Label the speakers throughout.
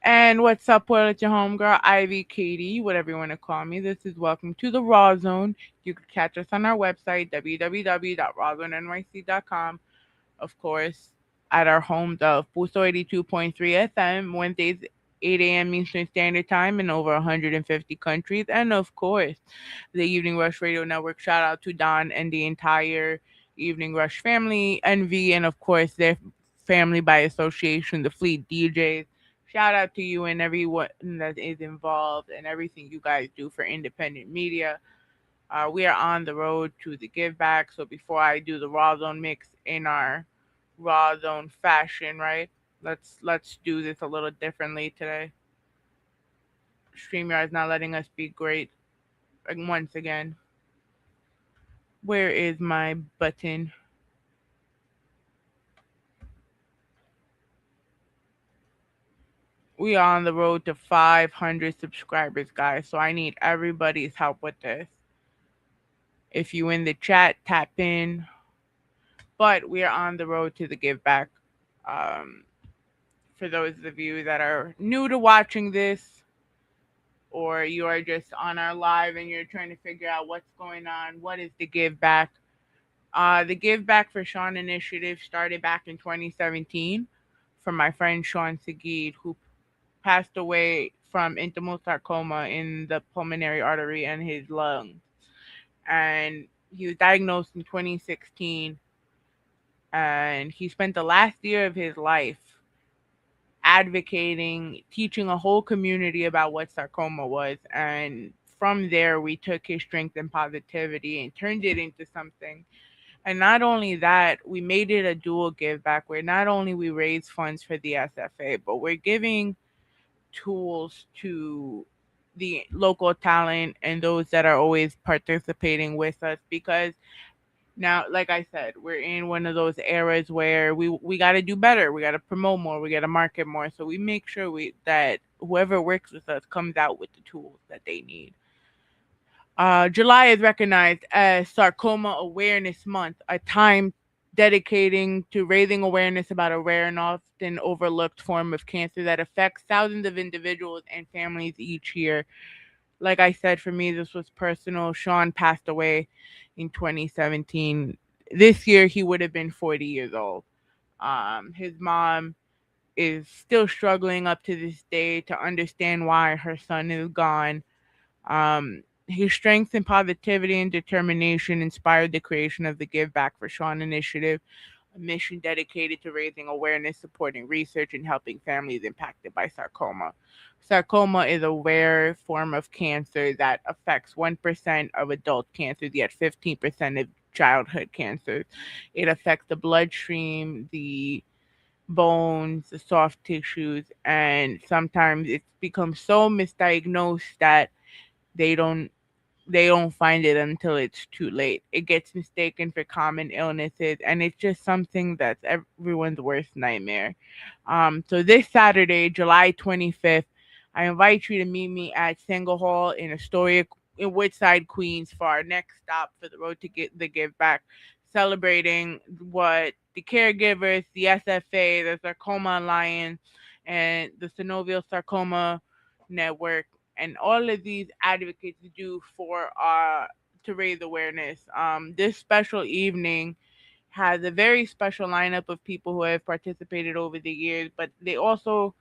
Speaker 1: And what's up, world? It's your homegirl, Ivy Katie, whatever you want to call me. This is Welcome to the Rawrrzone. You can catch us on our website, www.rawrzonenyc.com. Of course, at our home, the Puso 82.3 FM, Wednesdays, 8 a.m. Eastern Standard Time in over 150 countries. And of course, the Evening Rush Radio Network. Shout out to Don and the entire Evening Rush family, Envy, and of course, their family by association, the Fleet DJs. Shout out to you and everyone that is involved and everything you guys do for independent media. We are on the road to the give back. So before I do the raw zone mix in our raw zone fashion, right? Let's do this a little differently today. StreamYard is not letting us be great once again. Where is my button? We are on the road to 500 subscribers, guys. So I need everybody's help with this. If you in the chat, tap in. But we are on the road to the give back. Um, for those of you that are new to watching this, or you are just on our live and you're trying to figure out what's going on, what is the give back? The Give Back for Sean initiative started back in 2017 from my friend Sean Seguid, who passed away from intimal sarcoma in the pulmonary artery and his lungs. And he was diagnosed in 2016, and he spent the last year of his life advocating, teaching a whole community about what sarcoma was. And from there, we took his strength and positivity and turned it into something. And not only that, we made it a dual give back where not only we raise funds for the SFA, but we're giving tools to the local talent and those that are always participating with us, because now, like I said, we're in one of those eras where we got to do better. We got to promote more. We got to market more. So we make sure we that whoever works with us comes out with the tools that they need. July is recognized as Sarcoma Awareness Month, a time dedicating to raising awareness about a rare and often overlooked form of cancer that affects thousands of individuals and families each year. Like I said, for me, this was personal. Sean passed away in 2017. This year, he would have been 40 years old. His mom is still struggling up to this day to understand why her son is gone. His strength and positivity and determination inspired the creation of the Give Back for Sean initiative, a mission dedicated to raising awareness, supporting research, and helping families impacted by sarcoma. Sarcoma is a rare form of cancer that affects 1% of adult cancers, yet 15% of childhood cancers. It affects the bloodstream, the bones, the soft tissues, and sometimes it's become so misdiagnosed that they don't they don't find it until it's too late. It gets mistaken for common illnesses, and it's just something that's everyone's worst nightmare. So this Saturday, July 25th, I invite you to meet me at Single Hall in Astoria, in Woodside, Queens, for our next stop for the road to get the give back, celebrating what the caregivers, the SFA, the Sarcoma Alliance, and the Synovial Sarcoma Network and all of these advocates do for to raise awareness. This special evening has a very special lineup of people who have participated over the years, but they also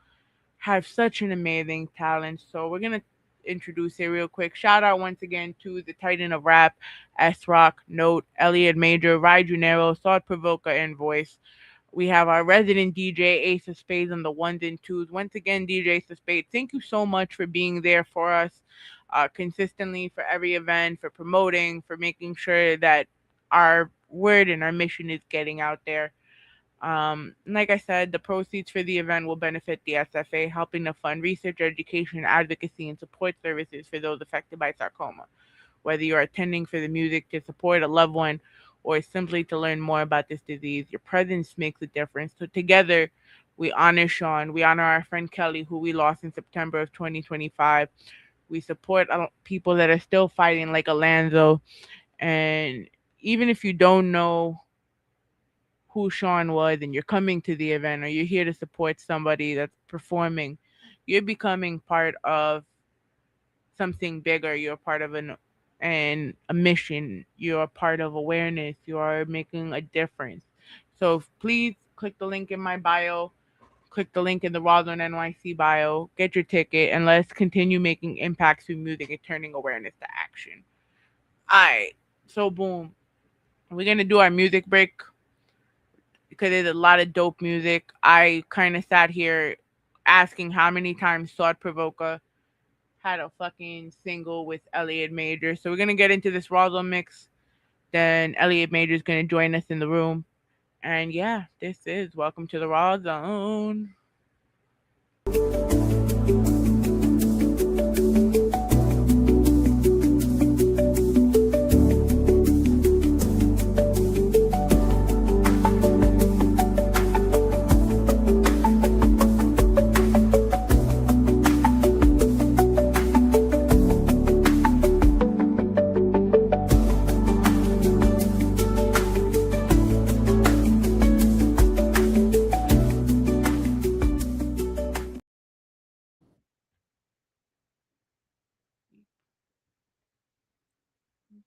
Speaker 1: have such an amazing talent. So we're gonna introduce it real quick. Shout out once again to the Titan of Rap, S Rock, Note, Elliott Major, Rye Junero, Thought Provoker, and Voice. We have our resident DJ Ace of Spades on the ones and twos. Once again, DJ Ace of Spades, thank you so much for being there for us consistently for every event, for promoting, for making sure that our word and our mission is getting out there. Like I said, the proceeds for the event will benefit the SFA, helping to fund research, education, advocacy, and support services for those affected by sarcoma. Whether you're attending for the music to support a loved one or simply to learn more about this disease, your presence makes a difference. So together, we honor Sean. We honor our friend Kelly, who we lost in September of 2025. We support people that are still fighting, like Alonzo. And even if you don't know who Sean was and you're coming to the event or you're here to support somebody that's performing, you're becoming part of something bigger. You're part of an a mission. You're a part of awareness. You are making a difference. So please click the link in my bio. Click the link in the Rawrrzone NYC bio. Get your ticket, and let's continue making impacts through music and turning awareness to action. All right. So boom, we're gonna do our music break because there's a lot of dope music. I kind of sat here asking how many times Thought Provoker had a fucking single with Elliott Major. So we're gonna get into this Rawrrzone mix. Then Elliott Major is gonna join us in the room. And yeah, this is Welcome to the Rawrrzone.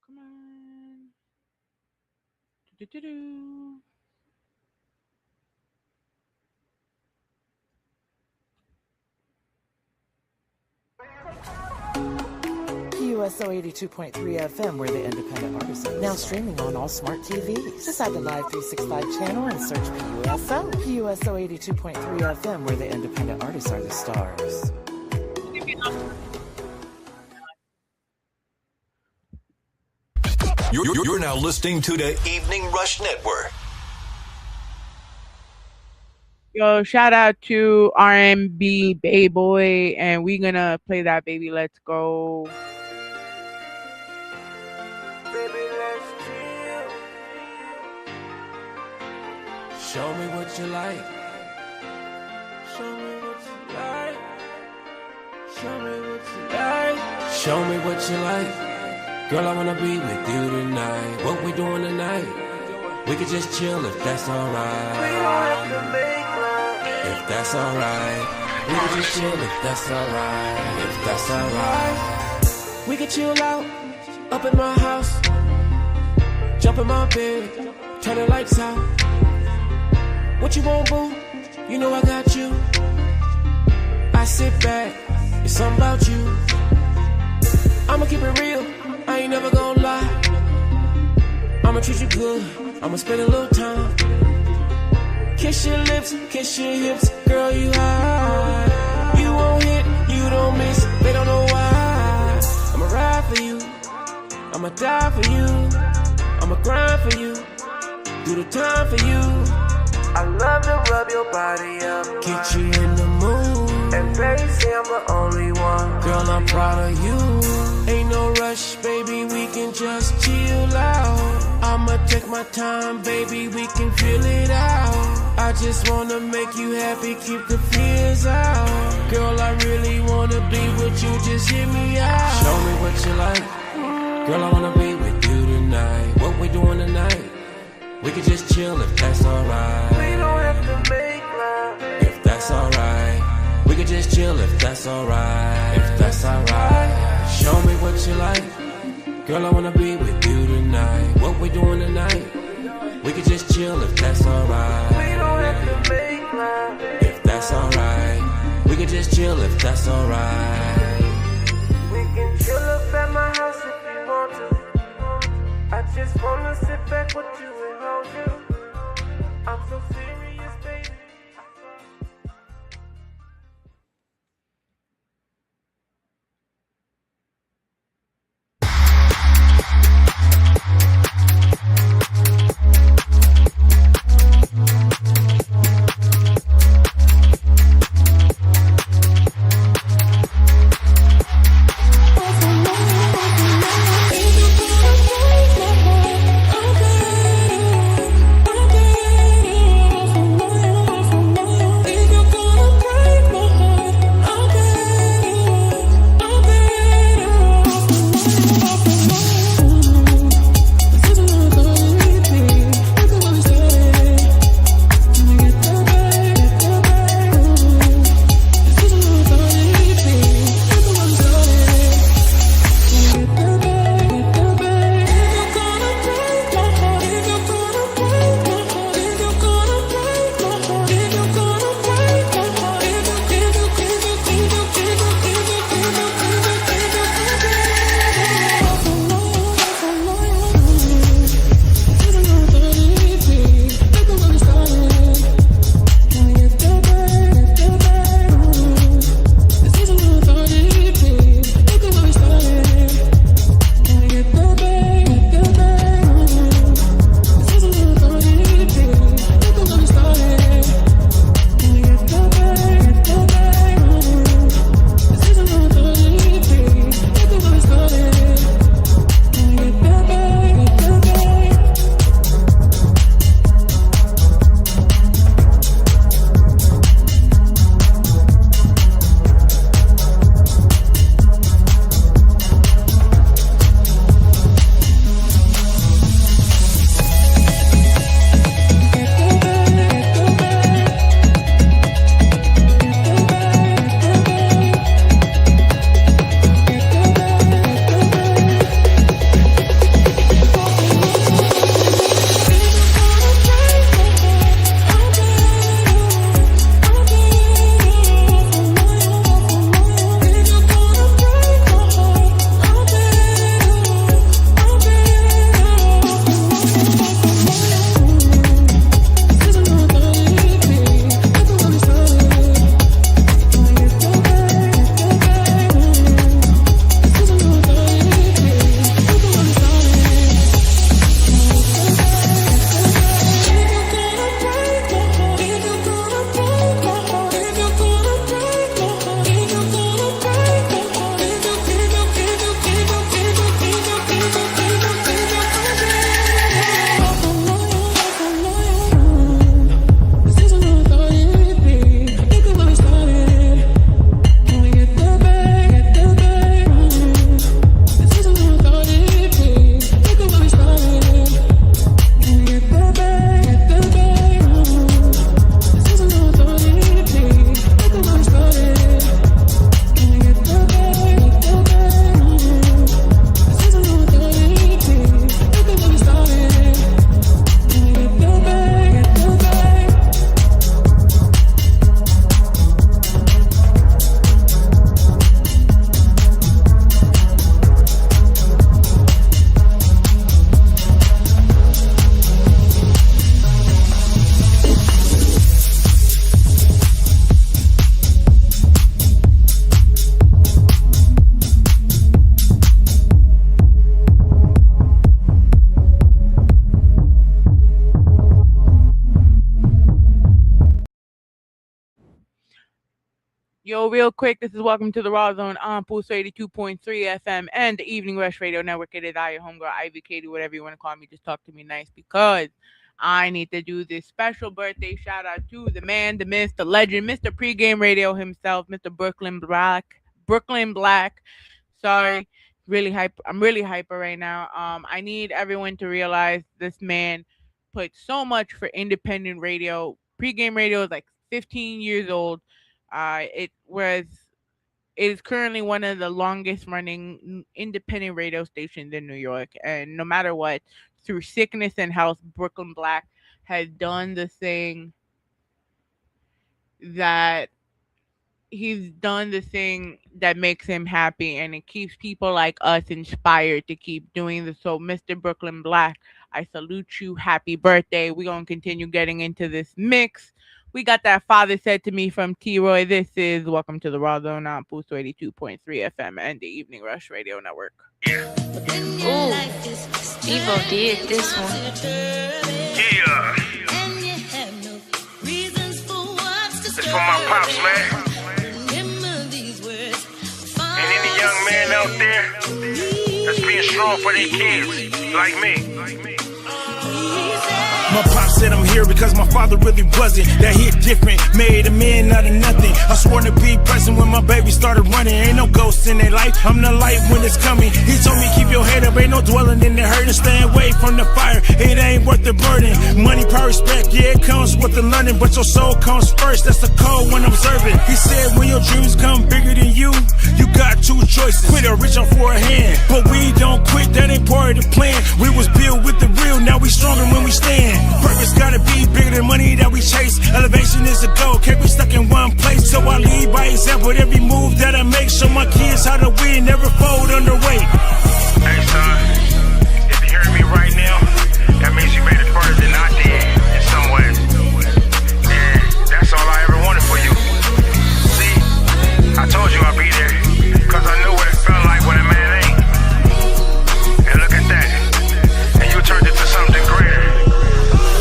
Speaker 1: Come on. Do-do-do-do.
Speaker 2: USO 82.3 FM, where the independent artists are now streaming on all smart TVs. Just add the Live 365 channel and search PUSO. PUSO 82.3 FM, where the independent artists are the stars.
Speaker 3: You're now listening to the Evening Rush Network.
Speaker 1: Yo, shout out to R&B Bay Boy, and we gonna play that Baby Let's Go.
Speaker 4: Baby, let's chill. Show me what you like. Show me what you like. Show me what you like. Show me what you like. Girl, I wanna be with you tonight. What we doing tonight? We could just chill if that's alright. We don't have to make love. If that's alright. We could just chill if that's alright. If that's alright. We could chill out up in my house. Jump in my bed. Turn the lights out. What you want, boo? You know I got you. I sit back. It's something about you. I'ma keep it real. I ain't never gonna lie. I'ma treat you good. I'ma spend a little time. Kiss your lips, kiss your hips. Girl, you high. You won't hit, you don't miss. They don't know why. I'ma ride for you. I'ma die for you. I'ma grind for you. Do the time for you. I love to rub your body up. Get you in the mood. And baby, say I'm the only one. Girl, I'm proud of you. Ain't no rush, baby, we can just chill out. I'ma take my time, baby, we can feel it out. I just wanna make you happy, keep the fears out. Girl, I really wanna be with you, just hear me out. Show me what you like. Girl, I wanna be with you tonight. What we doing tonight? We can just chill if that's alright. We don't have to make love. If that's alright. We can just chill if that's alright. If that's alright. Show me what you like. Girl, I wanna be with you tonight. What we doing tonight? We can just chill if that's alright. We don't have to make love. If that's alright. We can just chill if that's alright. We can chill up at my house if you want to. I just wanna sit back with you and hold you. I'm so serious, baby.
Speaker 1: Yo, real quick, this is Welcome to the Rawrrzone on Pulse 82.3 FM and the Evening Rush Radio Network. It is I, your homegirl, Ivy Katie, whatever you want to call me. Just talk to me nice because I need to do this special birthday shout out to the man, the myth, the legend, Mr. Pregame Radio himself, Mr. Brooklyn Black. Brooklyn Black. Sorry, really hype. I'm really hyper right now. I need everyone to realize this man put so much for independent radio. Pregame radio is like 15 years old. It is currently one of the longest running independent radio stations in New York, and no matter what, through sickness and health, Brooklyn Black has done the thing that he's done the thing that makes him happy, and it keeps people like us inspired to keep doing this. So, Mr. Brooklyn Black, I salute you. Happy birthday. We're going to continue getting into this mix. We got that Father Said to Me from T-Roy. This is Welcome to the Rawrrzone on Pulse 82.3 FM and the Evening Rush Radio Network.
Speaker 5: Ooh, Devo did this one.
Speaker 6: Yeah. It's for my pops, man. And any young man out there that's being strong for their kids, like me. My pop said I'm here because my father really wasn't. That hit different, made a man out of nothing. I swore to be present when my baby started running. Ain't no ghosts in their life, I'm the light when it's coming. He told me keep your head up, ain't no dwelling in the hurt. And stay away from the fire, it ain't worth the burden. Money, power, respect, yeah, it comes with the learning. But your soul comes first, that's the code when observing. He said when your dreams come bigger than you got two choices. Quit or reach out for a hand. But we don't quit, that ain't part of the plan. We was built with the real, now we stronger when we stand. Purpose gotta be bigger than money that we chase. Elevation is a goal, can't be stuck in one place. So I lead by example with every move that I make. Show my kids how to win, never fold under weight. Hey son, if you hearing me right now, that means you made it further than I did in some ways. Yeah, that's all I ever wanted for you. See, I told you I'd be there, cause I knew what it felt like when a man ain't. And look at that, and you turned it to something greater.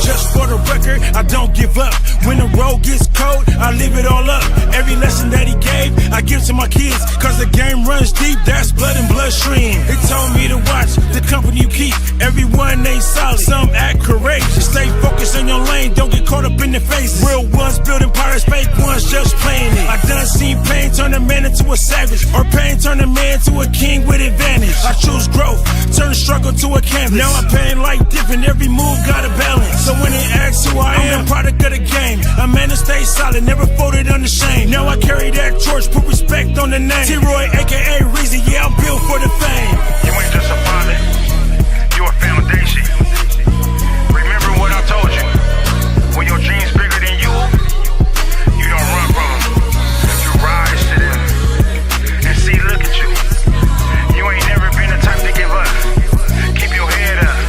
Speaker 6: Just for the record, I don't give up. When the road gets cold, I leave it all up. Every lesson that he gave, I give to my kids. Cause the game runs deep, that's blood and bloodstream. They told me to watch the company you keep. Everyone ain't solid, some act courageous. Stay focused on your lane, don't get caught up in the face. Real ones building pirates, fake ones just playing it. I done seen pain turn a man into a savage, or pain turn a man to a king with advantage. I choose growth, turn struggle to a canvas. Now I'm paying life different, every move got a balance. So when they ask who I am, I'm the product of the game. A man to stay solid, never folded under shame. Now I carry that torch, put respect on the name. T-Roy, aka Reezy, yeah, I'm built for the fame. You ain't just a father, you a foundation. Remember what I told you. When your dreams bigger than you don't run from them. You rise to them. And see, look at you. You ain't never been the type to give up. Keep your head up.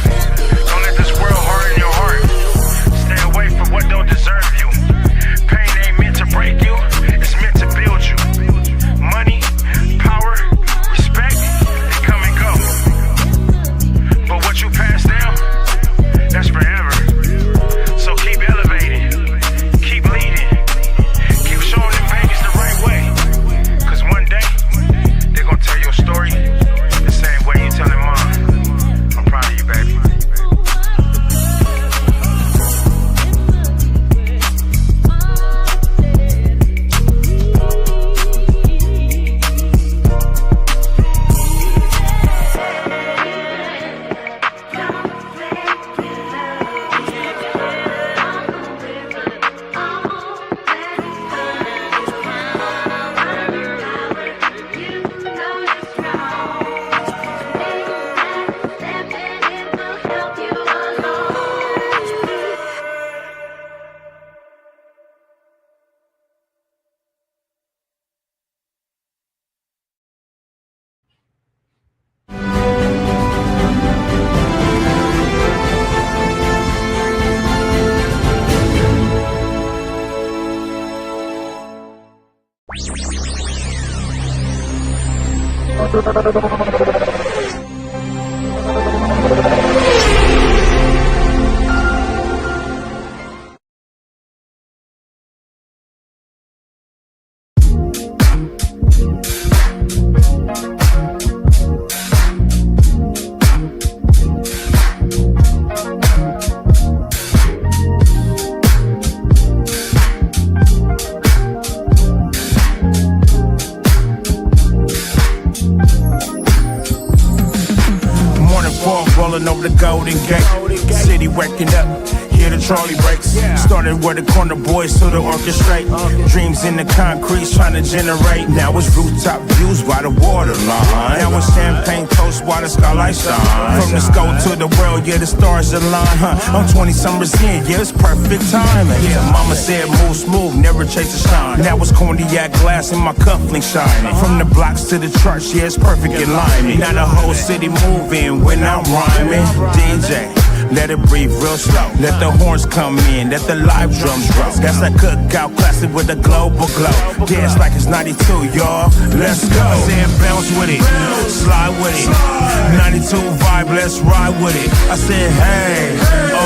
Speaker 6: Don't let this world harden your heart. Stay away from what don't deserve you. Pain ain't meant to break you, it's meant to build you. Money, power, respect, they come and go. But what you pass down, that's forever. So keep elevating, keep leading, keep showing them babies the right way. Cause one day, they're gonna tell your story the same way you telling mine. I'm proud of you, baby. pulling over the Golden Gate. City waking up, hear the trolley brakes. Started where the corner boys to the orchestrate. Dreams in the concrete trying to generate. Now it's rooftop views by the waterline. Now it's champagne toast while the skylight shine. From the scope to the world, yeah, the stars align, I'm 20 summers in, yeah, it's perfect timing. Yeah, mama said move smooth, never chase the shine. Now it's cognac glass in my cufflink shining. From the blocks to the church, yeah, it's perfect alignment. Now the whole city moving when I'm rhyming. DJ, let it breathe real slow. Let the horns come in, let the live drums roll. That's a cookout classic with a global glow. Dance like it's 92, y'all. Let's go. I said bounce with it, slide with it. 92 vibe, let's ride with it. I said hey,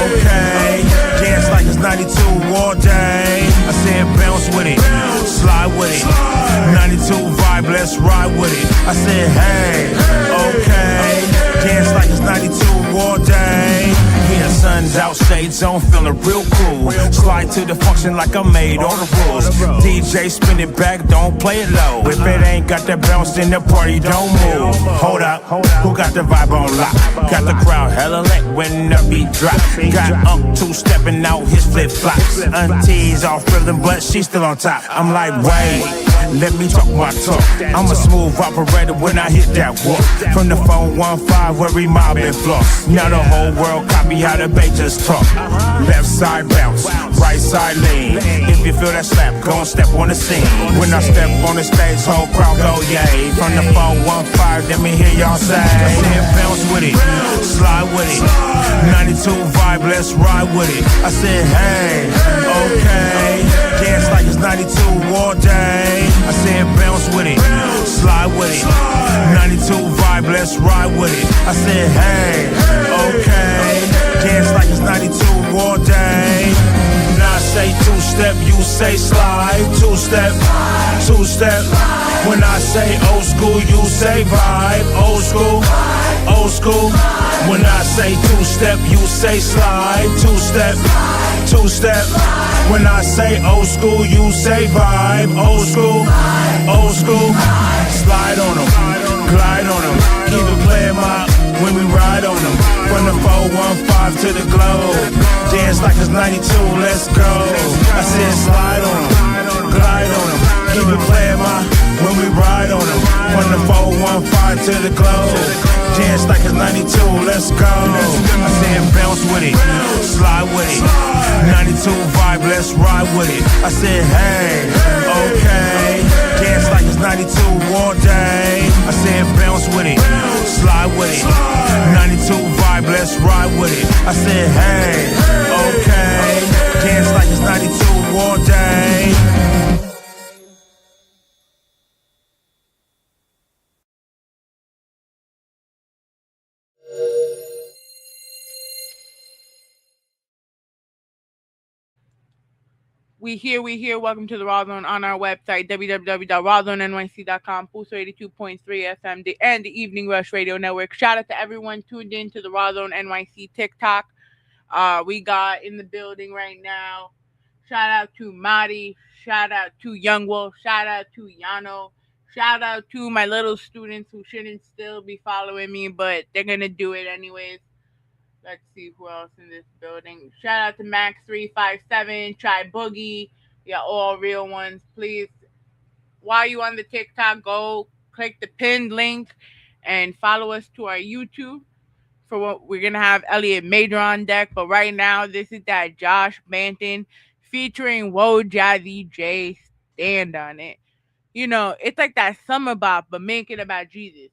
Speaker 6: okay. Dance like it's 92 all day. I said bounce with it, slide with it. 92 vibe, let's ride with it. I said hey, okay. Dance like it's 92 all day. Yeah, sun's out, shades on, feeling real cool. Slide to the function like I made all the rules. DJ spin it back, don't play it low. If it ain't got that bounce, then the party don't move. Hold up, who got the vibe on lock? Got the crowd hella lit when the beat drop. Got two-stepping out his flip-flops. Auntie's all feeling, but she's still on top. I'm like, wait, let me talk my talk. I'm a smooth operator when I hit that walk. From the phone 1-5 where we mobbing floss. Now the whole world copy how the just talk. Left side bounce, right side lean. If you feel that slap, gon' step on the scene. When I step on the stage, whole crowd go yay. From the phone 1-5, let me hear y'all say. I said bounce with it, slide with it. 92 vibe, let's ride with it. I said hey, okay. Dance like it's 92 all day. I said bounce with it, slide with it. 92 vibe, let's ride with it. I said hey, okay. Dance like it's 92 all day. When I say two-step, you say slide. Two-step, two-step. When I say old school, you say vibe. Old school, old school. When I say two-step, you say slide. Two-step, two-step. When I say old school, you say vibe. Old school, old school. Slide on them, glide on them. Keep it playing when we ride on them. From the 415 to the globe. Dance like it's 92, let's go. I said slide on them, glide on them. Keep it playing when we ride on them. From the 415 to the globe. Dance like it's 92, let's go. I said bounce with it, slide with it. 92 vibe, let's ride with it. I said hey, okay. Dance like it's 92 all day. I said bounce with it, slide with it. 92 vibe, let's ride with it. I said hey, okay. Dance like it's 92 all day.
Speaker 1: We here. Welcome to the Rawrrzone on our website, www.rawrzonenyc.com, Pulso 82.3 FM, and the Evening Rush Radio Network. Shout out to everyone tuned in to the Rawrrzone NYC TikTok. We got in the building right now. Shout out to Madi. Shout out to Young Wolf. Shout out to Yano. Shout out to my little students who shouldn't still be following me, but they're going to do it anyways. Let's see who else in this building. Shout out to Max357, Try Boogie. Yeah, all real ones. Please, while you on the TikTok, go click the pinned link and follow us to our YouTube. For what we're gonna have Elliott Major on deck. But right now, this is that Josh Banton featuring Whoa Jazzy J. Stand on it. You know, it's like that summer bop, but make it about Jesus.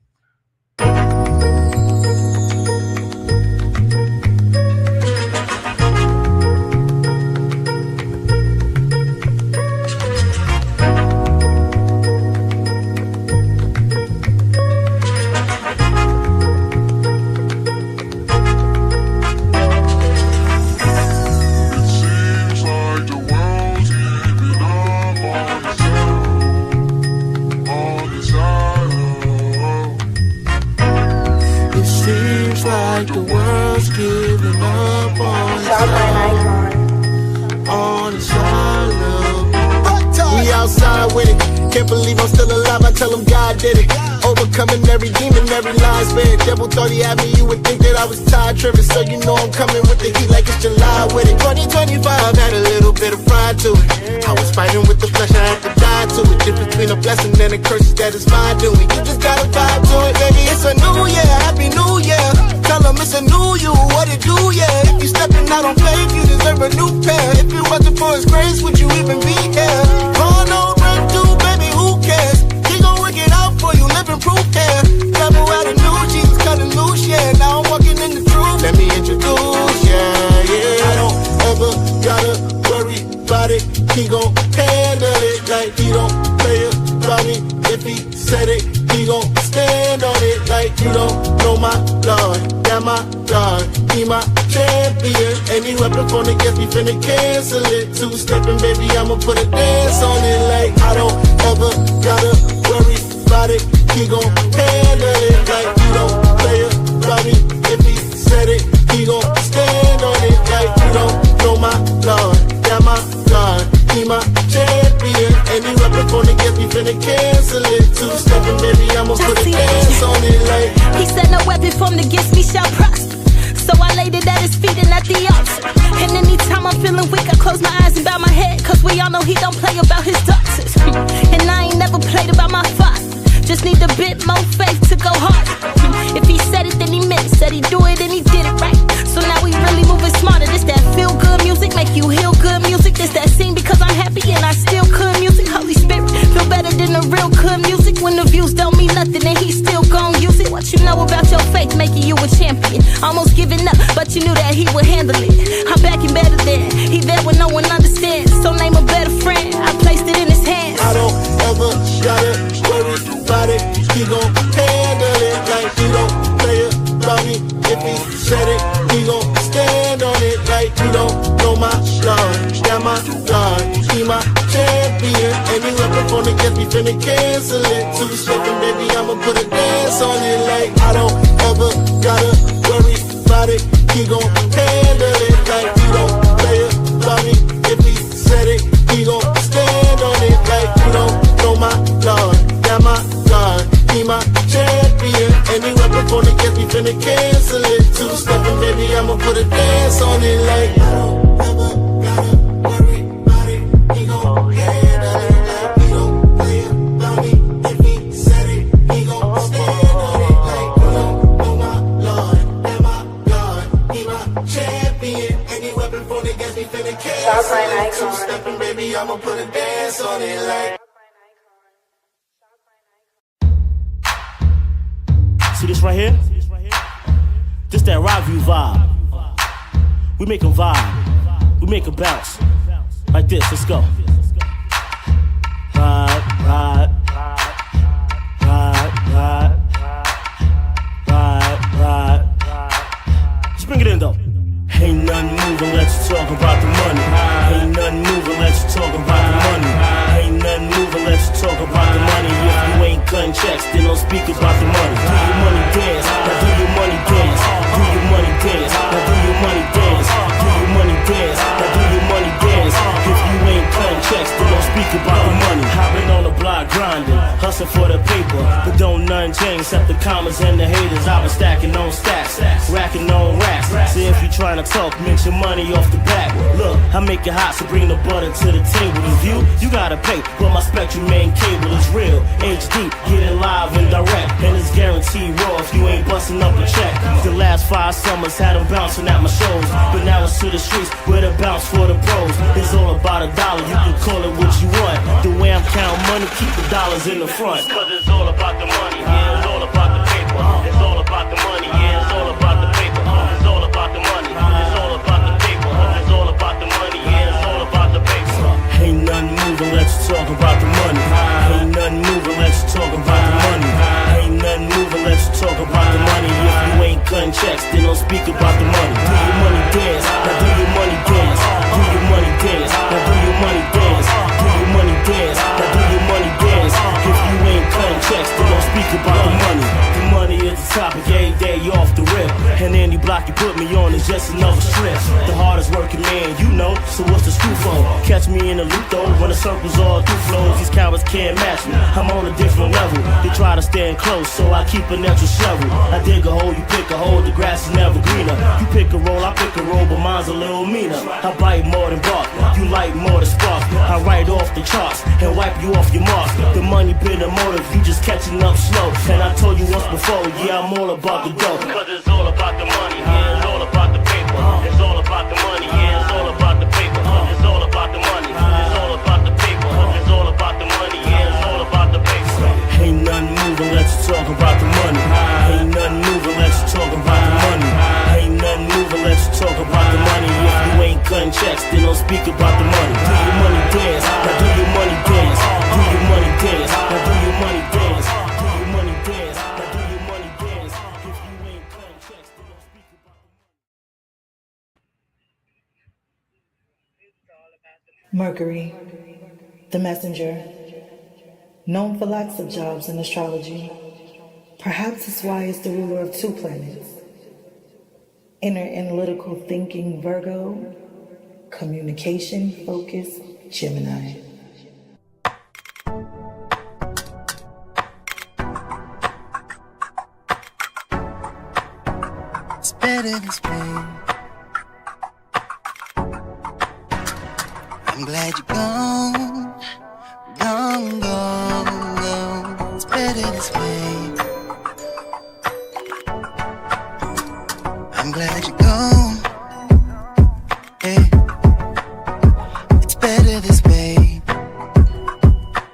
Speaker 7: can't believe I'm still alive, I tell him God did it. Overcoming every demon, every line spare. Devil thought he had me, you would think that I was tired tripping. So you know I'm coming with the heat like it's July with it. 2025 had a little bit of pride to it. I was fighting with the flesh, I had to die to it. Difference between a blessing and a curse that is fine doing. You just gotta vibe to it, baby. It's a new year, happy new year. Tell them it's a new you, what it do, yeah. If you stepping out on faith, you deserve a new pair. If it wasn't for his grace, would you even be here? Oh no, breakthrough, baby, who cares? He gon' work it out for you, living proof here. Devil out of new Jesus, cutting loose, yeah. Now I'm walking in the truth. Let me introduce, yeah, yeah. I don't ever gotta worry about it. He gon' handle it like he don't play about me. If he said it, he gon' stand on it like you don't know my Lord. Yeah, my God, he my champion. Any weapon from against me finna cancel it. Two-stepping, baby, I'ma put a dance on it like I don't ever gotta worry about it. He gon' handle it like you don't play about me. If he said it, he gon' stand on it like you don't know my Lord. Yeah, my God, he my champion. Any weapon from against me finna cancel it. Two-stepping, baby, I'ma put a dance on it like.
Speaker 8: He said no weapon formed against me shall prosper. So I laid it at his feet and at the altar. And anytime I'm feeling weak, I close my eyes and bow my head. Cause we all know he don't play about his daughters. And I ain't never played about my father. Just need a bit more faith to go hard. If he said it, then he meant it. Said he do it, and he did it right. So now we really moving smarter. This that feel good music, make you heal good music. This that sing because I'm happy and I still could music. Holy Spirit, feel better than the real good music. When the views don't mean nothing and he still gon' use it. What you know about your faith making you a champion. Almost giving up, but you knew that he would handle it. I'm back and better than he there when no one understands. So name a better friend, I placed it in his hands.
Speaker 7: I don't ever gotta worry about it. He gon' handle it like he don't play about me. If he said it, he gon' stand on it like you don't know my Lord. Yeah, my God, he my champion. Any weapon from against me finna cancel it. Two-stepping, baby, I'ma put a dance on it like I don't ever gotta worry about it. He gon' handle it like you don't play about me. If he said it, he gon' stand on it like you don't know my Lord. Yeah, my God, he my champion. Any weapon from against me finna cancel it. Two-stepping, baby, I'ma put a dance on it like I don't ever gotta worry about it. He gon' handle it like he don't play about me. If he said it, he gon' stand on it like you don't know my Lord. Yeah, my God, he my champion. Any weapon from against me finna cancel it. Two-stepping, baby, I'ma put a dance on it like.
Speaker 9: See this right here? This that rock view vibe. We make 'em vibe. We make 'em bounce. Like this, let's go. Ride, ride, ride, ride, ride, ride. Just bring it in though. Ain't nothing moving, let's talk about the money. Ain't nothing moving, let's talk about the money. Ain't nothing moving, let's talk about the money. If you ain't cutting checks, then don't speak about the money. Do your money dance, now do your money dance. Do your money dance, now do your money dance. Do your money dance, now do your money dance. If you ain't cutting checks, then don't speak about the money. I've been on the block grinding, hustling for the paper, but don't nothing change except the commas and the haters. I've been stacking on stacks, racking on racks. So if you trying to talk, mention money off the back. Look, I make it hot, so bring the butter to the table. The view, you gotta pay, but my Spectrum main cable is real. HD, get it live and direct, and it's guaranteed raw if you ain't busting up a check. The last 5 summers had them bouncing at my shows, but now it's to the streets where the bounce for the pros. It's all about a dollar, you can call it what you want. The way I'm counting money, keep the dollars in the front. Cause it's all about the money, yeah, it's all about the paper. It's all about the money, yeah, it's all about the paper. It's all about the money, it's all about the paper. It's all about the money, yeah, it's all about the paper. Ain't nothing moving, let's talk about the money. Ain't nothing moving, let's talk about the money. Ain't nothing moving, let's talk about the money. If you ain't cutting checks, then don't speak about the money. Do your money dance, now do your money dance. Do your money dance, now do your money dance. Do your money dance, now do your money dance. If you ain't cutting checks, then don't speak about the money. The money is the topic every day off the rip, and any block you put me on is just another strip. The hardest working man, you know, so what's the twofold. Catch me in the loop though, when the circles all through flows. These cowards can't match me, I'm on a different level. They try to stand close, so I keep a natural shovel. I dig a hole, you pick a hole, the grass is never greener. You pick a roll, I pick a roll, but mine's a little meaner. I bite more than bark, you light more than spark. I write off the charts and wipe you off your mark. The money been the motive, you just catching up slow. And I told you once before, yeah, I'm all about the dough. Cause it's all about the money, yeah, it's all about the paper. It's all about the money, yeah, it's all about the paper. It's all about the money, it's all about the paper. It's all about the money, yeah, it's all about the paper. Ain't nothing moving, let's talk about the money. Ain't nothing moving, let's talk about the money. Ain't nothing moving, let's talk about the money. If you ain't cutting checks, then don't speak about the money. Do your money dance, now do your money dance. Do your money dance, now do your money dance. Do your money dance, now do your money dance. If you ain't cutting checks, then don't speak about the money.
Speaker 10: Mercury, the messenger, known for lots of jobs in astrology. Perhaps it's why it's the ruler of 2 planets. Inner analytical thinking, Virgo. Communication, focus, Gemini.
Speaker 11: It's better this way. I'm glad you're gone, gone, gone, gone. It's better this way. I'm glad you're gone. Hey, it's better this way.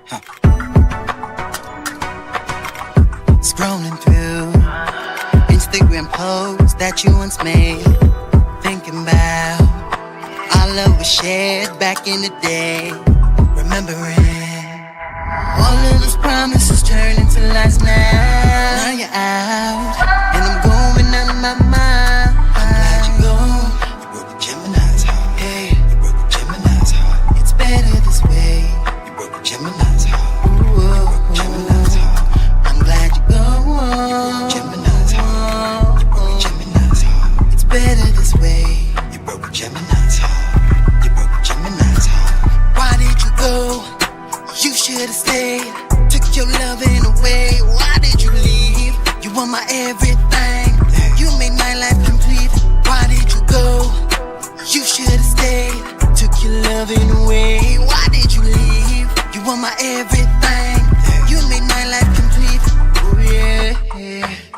Speaker 11: Huh. Scrolling through Instagram posts that you once made, thinking about our love was shared back in the day. Remembering all of those promises turned into lies now. Now you're out, and I'm going out of my mind. I'm glad you're gone. You broke the Gemini's heart. Hey, you broke the Gemini's heart. It's better this way. You broke the Gemini's heart. Ooh, you broke the Gemini's heart. I'm glad you're gone. Gemini's heart. You broke the Gemini's heart. It's better this way. You broke the Gemini's heart. You broke the Gemini's heart. Why did you go? You should've stayed. Took your loving away. Why did you leave? You were my everything. You made my life complete. Why did you go? You should've stayed. Took your loving away. Why did you leave? You were my everything. You made my life complete. Oh yeah.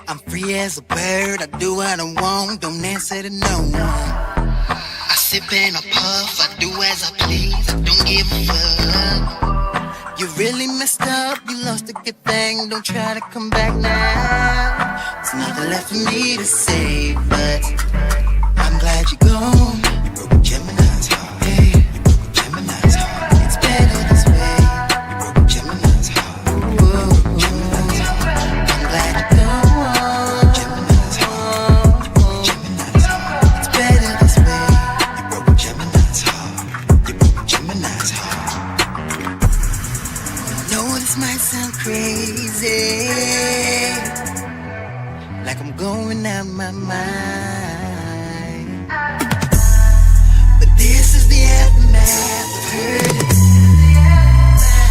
Speaker 11: I'm free as a bird. I do what I want. Don't answer to no one. I sip and I puff. I do as I please. I don't give a fuck. You really messed up, you lost a good thing. Don't try to come back now. There's nothing left for me to say, but I'm glad you're gone. You broke a Gemini's heart. Hey, you broke a Gemini's heart. It's better this way. You broke a Gemini's heart. Whoa, Gemini's heart. I'm glad you're gone. Gemini's heart. You broke a Gemini's heart. It's better this way. You broke a Gemini's heart. You broke a Gemini's heart. Know this might sound crazy, like I'm going out my mind, but this is the aftermath of hurt.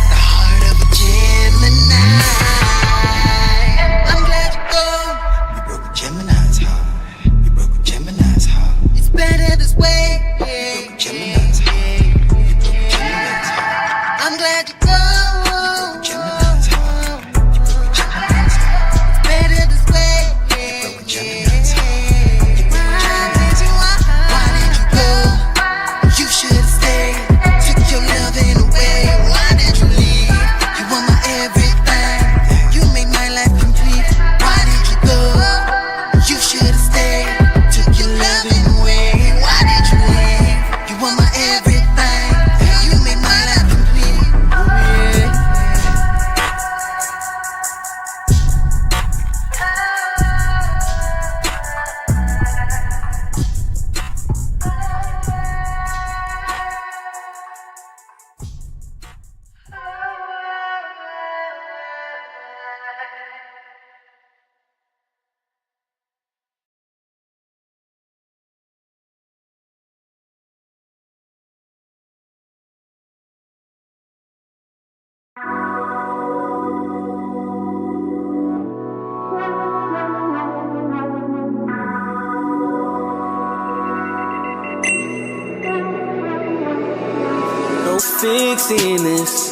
Speaker 11: The heart of a Gemini. I'm glad you're gone. You broke a Gemini's heart. You broke a Gemini's heart. It's better this way. You broke a Gemini's heart. You broke a Gemini's heart. I'm glad you're gone.
Speaker 12: fixing this.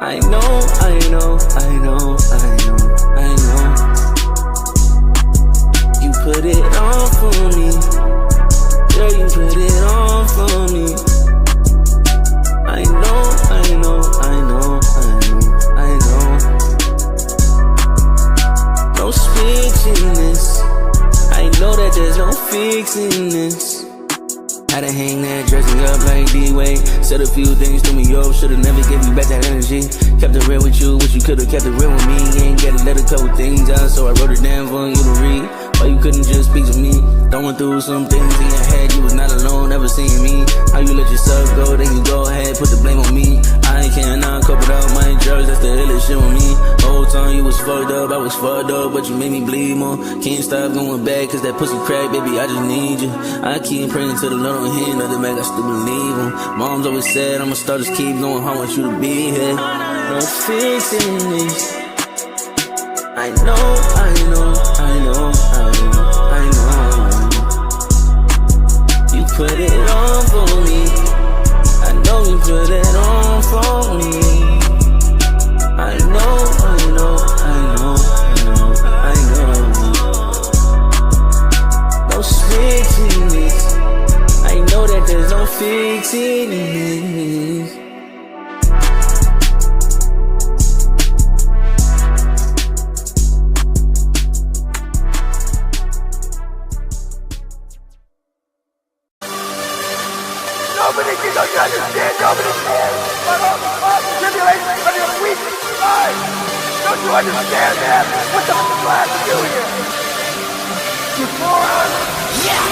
Speaker 12: I know, I know, I know, I know, I know. You put it on for me. Girl, you put it on for me. I know, I know, I know, I know, I know. No fixing this. I know that there's no fixing this. Had to hang that dressing up like D-Way. Said a few things to me, yo, should've never gave you back that energy. Kept it real with you, wish you could've kept it real with me. Ain't gotta let a couple things out, so I wrote it down for you to read. Why you couldn't just speak to me? Going through some things in your head, you was not alone, never seeing me. How you let yourself go, then you go ahead, put the blame on me. I cannot cope without my drugs, that's the illest shit with me. Whole time you was fucked up, I was fucked up, but you made me bleed more. Can't stop going back, cause that pussy crack, baby, I just need you. I keep praying to the Lord on hand, other man, I still believe him. Mom's always said, I'ma start, just keep going, I want you to be here. No fixing this. I know, I know, I know, I know, I know. You put it on for me. I know you put it on for me. I know, I know, I know, I know, I know. No fixing this. I know that there's no fixing this.
Speaker 6: Nobody can don't you understand? Nobody cares about all the problems, tribulations of your weak mind. Don't you understand that? What the fuck do I have to do here? You moron! Yeah!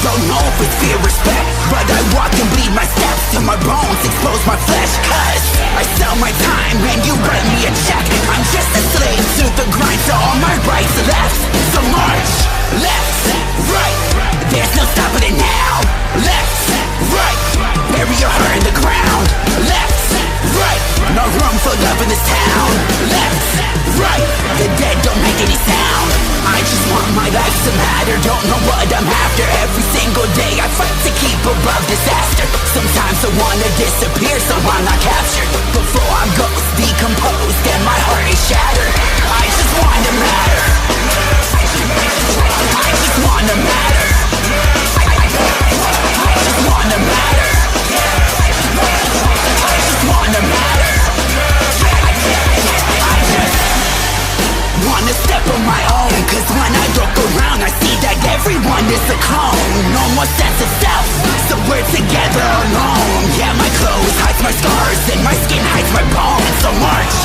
Speaker 13: Don't know if it's fear, respect, but I walk and bleed my steps till my bones expose my flesh. Cause I sell my time and you write me a check. I'm just a slave to the grind, so all my rights are left. So march, left, right, there's no stopping it now. Left, right, bury your heart in the ground. Left, right, no room for love in this town. Left, right, the dead don't make any sound. I just want my life to matter, don't know what I'm after. Every single day I fight to keep above disaster. Sometimes I wanna disappear so I'm not captured. Before I'm ghost decomposed and my heart is shattered. I just wanna matter. I just wanna matter. I just wanna matter. I just wanna matter. Wanna step on my own, cause when I look around I see that everyone is a clone. No more sense of self, so we're together alone. Yeah, my clothes hides my scars and my skin hides my bones. So march,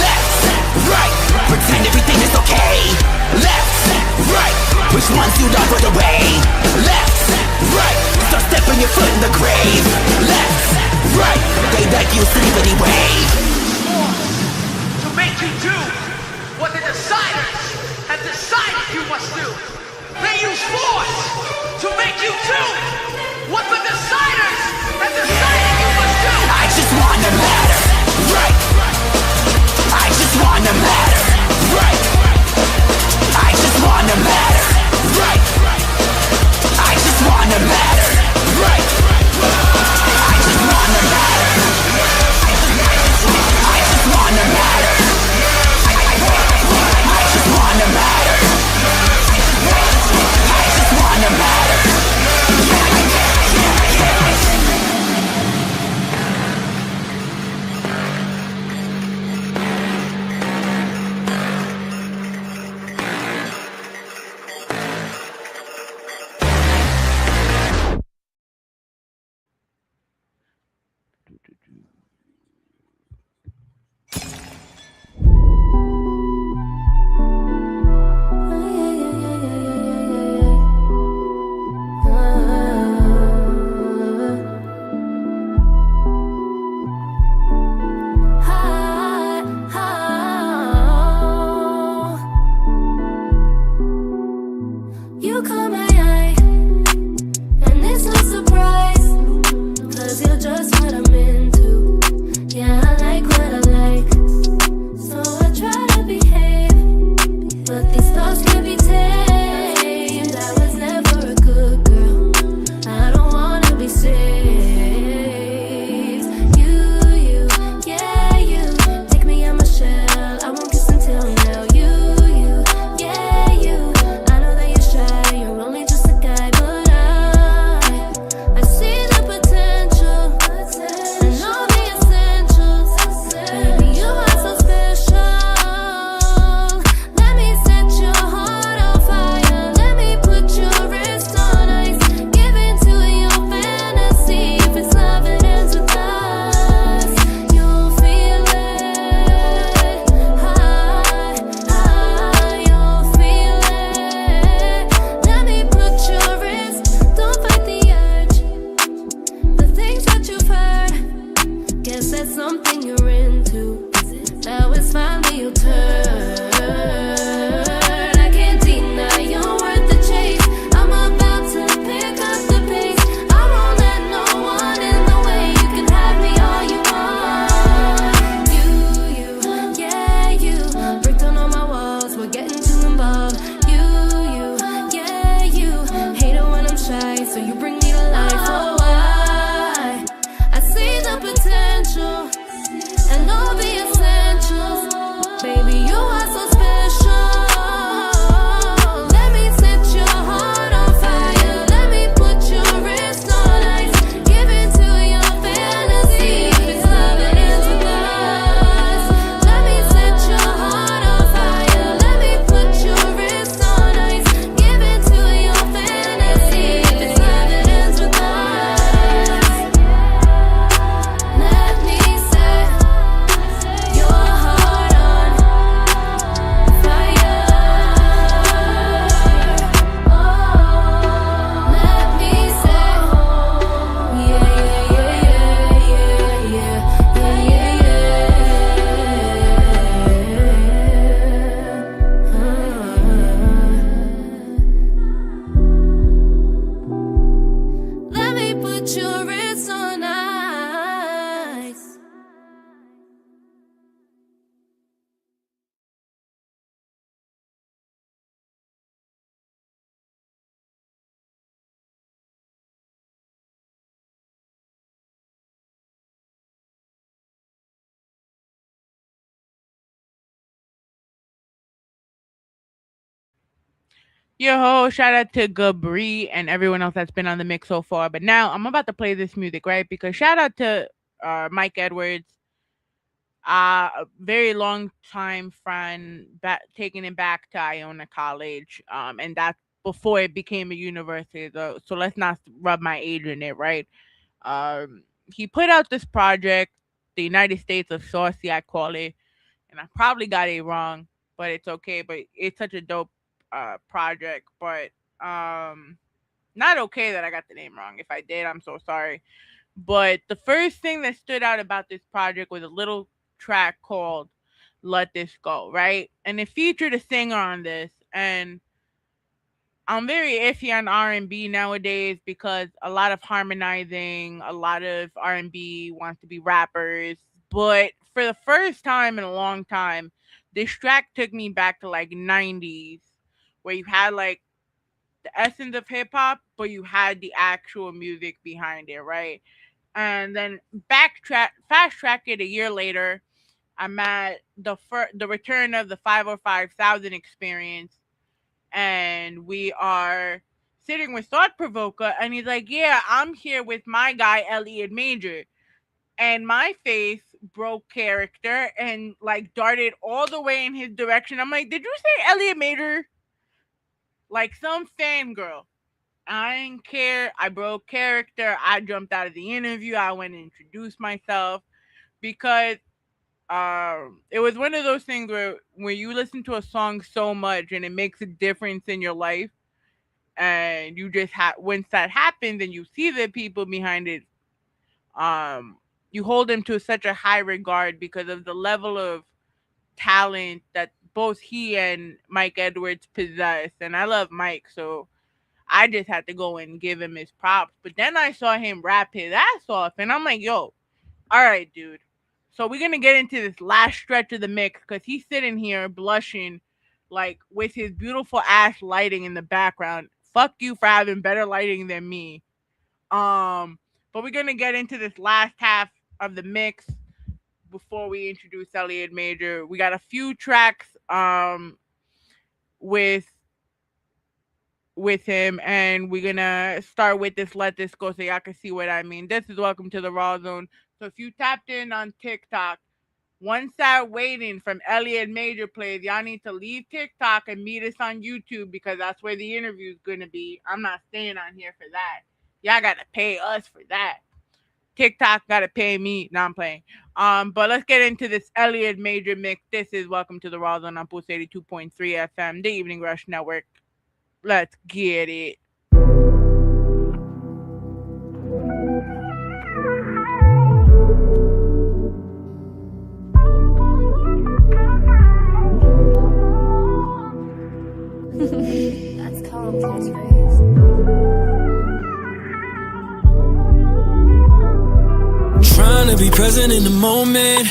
Speaker 13: left, right, pretend everything is okay. Left, right, push one suit off of the way. Left, right, start stepping your foot in the grave. Left, right, they let you sleep anyway.
Speaker 6: To make you do what the deciders have decided you must do. They use force to make you do what the deciders have decided you must do.
Speaker 13: I just wanna matter, right? I just wanna matter, right? I just wanna matter, right? I just wanna matter, right? I just wanna matter. I just wanna matter. I just wanna matter. I just wanna matter.
Speaker 14: Just what I'm into. that's something you're into. Now it's finally your turn. I can't deny you're worth the chase. I'm about to pick up the pace. I won't let no one in the way. You can have me all you want. Yeah, you. Break down all my walls, we're getting too involved. Yeah, you. Hate it when I'm shy, so you bring me to life. Oh, I see the potential and all the essentials. Baby, you are so special. Let me set your heart on fire. Let me put your wrist on ice. Give in to your fantasy. If it's love, it ends with us. Let me set your heart on fire. Let me put your wrist on ice. Give in to your fantasy. If it's love, it ends with us. Let me set your heart on fire. Let me set, Let me put your wrist on ice.
Speaker 1: Yo, shout out to Gabri and everyone else that's been on the mix so far. But now I'm about to play this music, right? Because shout out to Mike Edwards, a very long time friend, taking it back to Iona College, and that's before it became a university. Though, so let's not rub my age in it, right? He put out this project, the United States of Saucy, I call it, and I probably got it wrong, but it's okay. But it's such a dope project, but not okay that I got the name wrong. If I did, I'm so sorry. But the first thing that stood out about this project was a little track called "Let This Go," right? And it featured a singer on this, and I'm very iffy on R&B nowadays because a lot of harmonizing, a lot of R&B wants to be rappers. But for the first time in a long time, this track took me back to like 90s, where you had like the essence of hip hop, but you had the actual music behind it, right? And then fast track it a year later. I'm at the return of the 505,000 experience, and we are sitting with Thought Provoker, and he's like, "Yeah, I'm here with my guy Elliott Major," and my face broke character and like darted all the way in his direction. I'm like, "Did you say Elliott Major?" Like some fangirl. I didn't care. I broke character. I jumped out of the interview. I went and introduced myself because it was one of those things where when you listen to a song so much and it makes a difference in your life, and you just once that happens and you see the people behind it, um, you hold them to such a high regard because of the level of talent that both he and Mike Edwards possess. And I love Mike, so I just had to go and give him his props. But then I saw him rap his ass off, and I'm like, yo, all right, dude. So we're gonna get into this last stretch of the mix because he's sitting here blushing, like with his beautiful ass lighting in the background. Fuck you for having better lighting than me. But we're gonna get into this last half of the mix before we introduce Elliott Major. We got a few tracks with him, and we're gonna start with this "Let This Go" so y'all can see what I mean. This is Welcome to the Rawrrzone. So if you tapped in on TikTok, once that waiting from Elliott Major plays, y'all need to leave TikTok and meet us on YouTube because that's where the interview is gonna be. I'm not staying on here for that. Y'all gotta pay us for that. TikTok gotta pay me. No, I'm playing. But let's get into this Elliott Major mix. This is Welcome to the Rawrrzone on Pulse 82.3 FM, the Evening Rush Network. Let's get it.
Speaker 4: be present in the moment.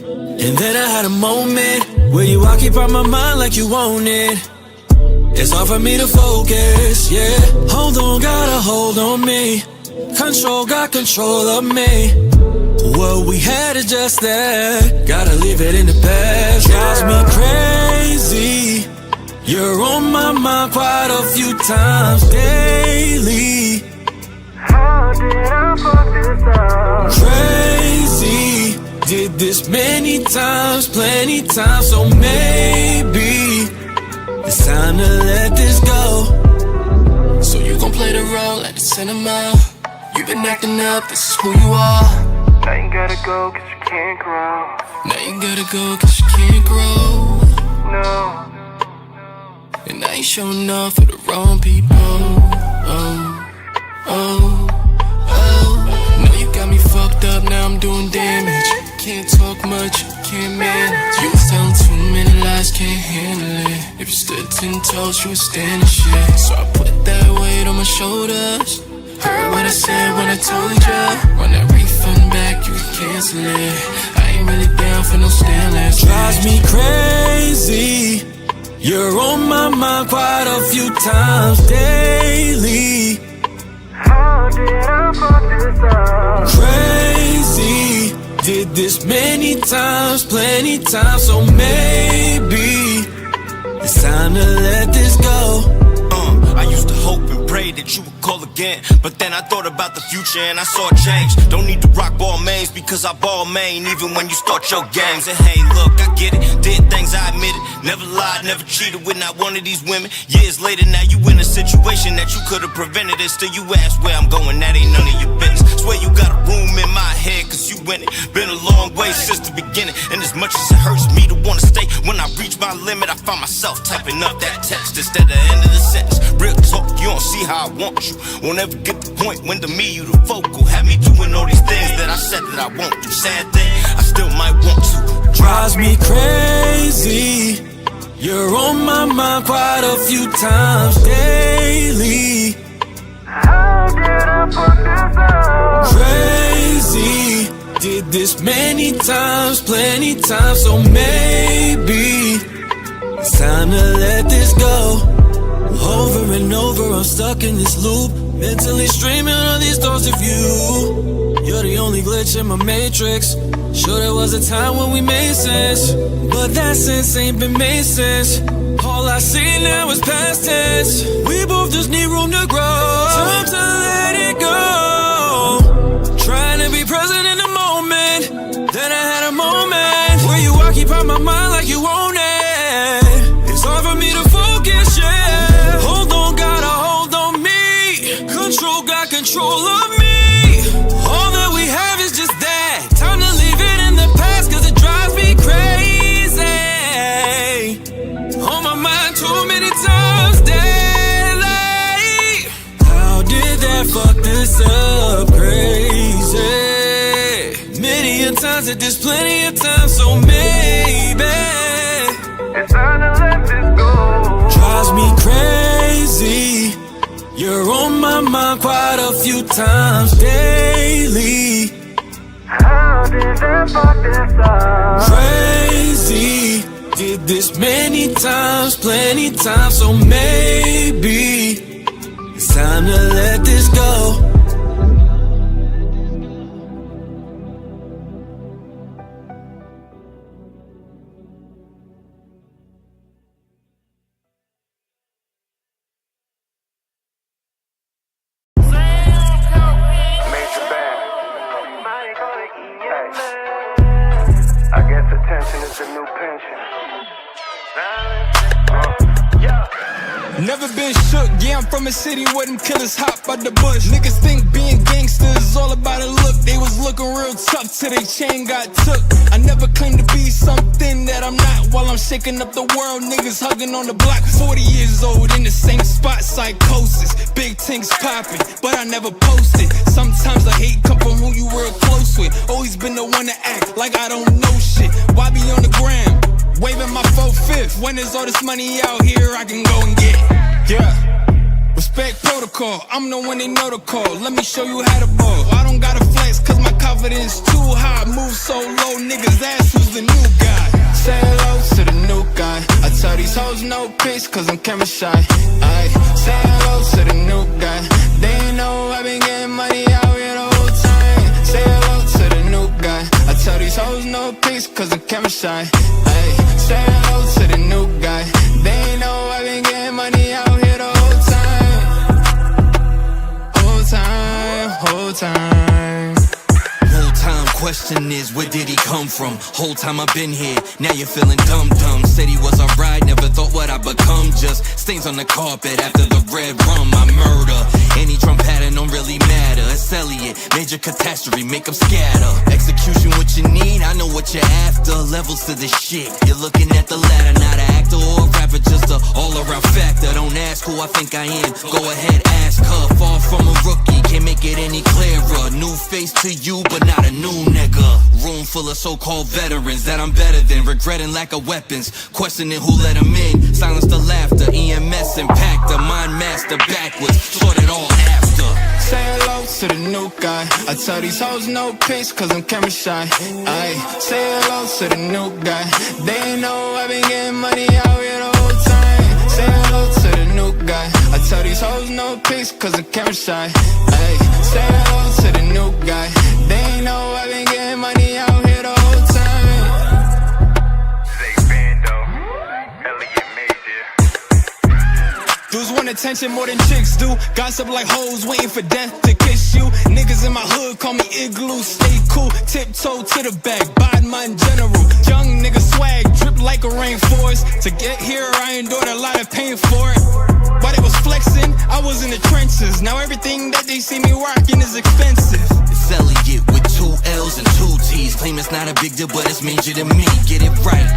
Speaker 4: And then I had a moment where you occupy my mind like you own it. It's hard for me to focus, yeah. Hold on, got a hold on me. Control, got control of me. What we had is just that. Gotta leave it in the past. Drives me crazy. You're on my mind quite a few times daily. How did I fuck this up? Crazy. Did this many times, plenty times. So maybe it's time to let this go.
Speaker 15: So you gon' play the role at the cinema. You been acting up, this is who you are. Now you gotta go cause you can't grow. Now you gotta go cause you can't grow. No. And I ain't showing off for the wrong people. No, you got me fucked up, now I'm doing damage. Can't talk much, can't manage. You was telling too many lies, can't handle it. If you stood 10 toes, you would stand the shit. So I put that weight on my shoulders. Heard what I said when I told ya. Run that refund back, you can cancel it. I ain't really down for no stainless.
Speaker 4: Drives me crazy. You're on my mind quite a few times daily.
Speaker 15: How did I fuck this up?
Speaker 4: Crazy. Did this many times, plenty times. So maybe it's time to let this go.
Speaker 16: I used to hope and pray that you would call again, but then I thought about the future and I saw a change. Don't need to rock ball mains because I ball main even when you start your games. And hey, look, I get it, did things I admitted, never lied, never cheated with not one of these women. Years later, now you in a situation that you could have prevented it. Still you ask where I'm going, that ain't none of your business. Swear you got a room in my head cause you in it. Been a long way since the beginning, and as much as it hurts me to wanna stay, when I reach my limit I find myself typing up that text instead of the end of the sentence. Real talk, you don't see how I want you. Won't ever get the point when to me you the focal. Have me doing all these things that I said that I won't do. Sad thing, I still might want to.
Speaker 4: Drives me crazy. You're on my mind quite a few times daily.
Speaker 15: How did I fuck this up?
Speaker 4: Crazy. Did this many times, plenty times. So maybe it's time to let this go. Over and over, I'm stuck in this loop, mentally streaming all these thoughts of you. You're the only glitch in my matrix. Sure, there was a time when we made sense, but that sense ain't been made since. All I see now is past tense. We both just need room to grow. Time to let it go. Trying to be present in the moment. Then I had a moment where you occupy my mind like you own it. It's hard for me to focus, yeah. Hold on, got a hold on me. Control, got control of me. All that we have is just that. Time to leave it in the past cause it drives me crazy. On my mind too many times daily. How did that fuck this up? Crazy. Many a times that there's plenty of time, so maybe
Speaker 15: it's time to let this go.
Speaker 4: Drives me crazy. You're on my mind quite a few times daily.
Speaker 15: How did that fuck this up?
Speaker 4: Crazy. Did this many times, plenty times. So maybe it's time to let this go.
Speaker 17: Never been shook, yeah, I'm from a city where them killers hop out the bush. Niggas think being gangsters is all about a look. They was looking real tough till they chain got took. I never claimed to be something that I'm not. While I'm shaking up the world, niggas hugging on the block. 40 years old in the same spot, psychosis. Big things popping, but I never posted. Sometimes the hate come from who you real close with. Always been the one to act like I don't know shit. Why be on the gram? Waving my 4/5. When there's all this money out here, I can go and get. Yeah. Was respect protocol. I'm the one they know to call. Let me show you how to ball. I don't gotta flex, cause my confidence too high. Move so low, niggas ask who's the new guy. Say hello to the new guy. I tell these hoes no pics, cause I'm camera shy. I say hello to the new guy. They ain't know I've been getting money out here the whole time. Say hello to the new guy. I tell these hoes no pics, cause I'm camera shy. Ay, say hello to the new guy. They ain't know I've been getting money out here the whole time. Whole time, whole time.
Speaker 16: Whole time question is, where did he come from? Whole time I've been here, now you're feeling dumb. Said he was alright, never thought what I'd become. Just stains on the carpet after the red rum. I murder, any drum pattern don't really matter. It's Elliott, major catastrophe, make him scatter. Execution what you need, I know what you're after. Levels to the shit, you're looking at the ladder. Not an actor or a rapper, just a all-around factor. Don't ask who I think I am, go ahead, ask her. Far from a rookie, can't make it any clearer. New face to you, but not a new nigga. Room full of so-called veterans that I'm better than. Regretting lack of weapons, questioning who let them in. Silence the laughter, EMS impact the mind master backwards. Sort it all after.
Speaker 17: Say hello to the new guy. I tell these hoes no pics, cause I'm camera shy. I say hello to the new guy. They ain't know I've been getting money out here the whole time. Say hello to the new guy. I tell these hoes no pics, cause I'm camera shy. I say hello to the new guy. They ain't know I've been getting money out here the whole time.
Speaker 6: Say Bando, Elliott Major.
Speaker 17: Dudes want attention more than chicks do. Gossip like hoes waiting for death to kiss you. Niggas in my hood call me Igloo. Stay cool, tiptoe to the back. Bad man general. Young nigga swag, drip like a rainforest. To get here, I endured a lot of pain for it. While they was flexing, I was in the trenches. Now everything that they see me rocking is expensive.
Speaker 16: It's Elliott with 2 L's and 2 T's. Claim it's not a big deal, but it's major to me. Get it right,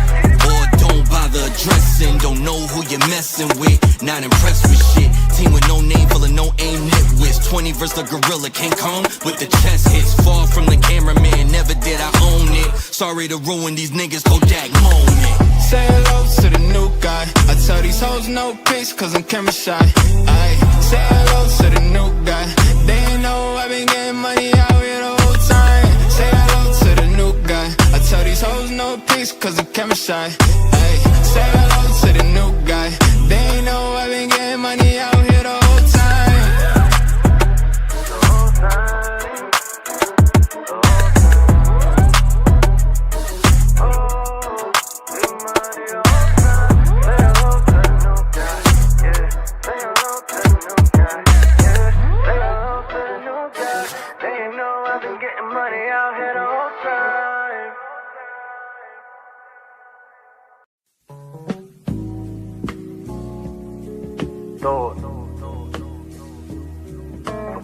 Speaker 16: or don't bother addressing. Don't know who you're messing with. Not impressed with shit. Team with no name, full of no aim nitwits. 20 versus the gorilla, can't come with the chest hits. Far from the cameraman, never did I own it. Sorry to ruin these niggas' Kodak moment.
Speaker 17: Say hello to the new guy. I tell these hoes no pics, cause I'm camera shy. I say hello to the new guy. They ain't know I've been getting money out here the whole time. Say hello to the new guy. I tell these hoes no pics, cause I'm camera shy. I say hello to the new guy. They ain't know I've been getting money out here the whole time.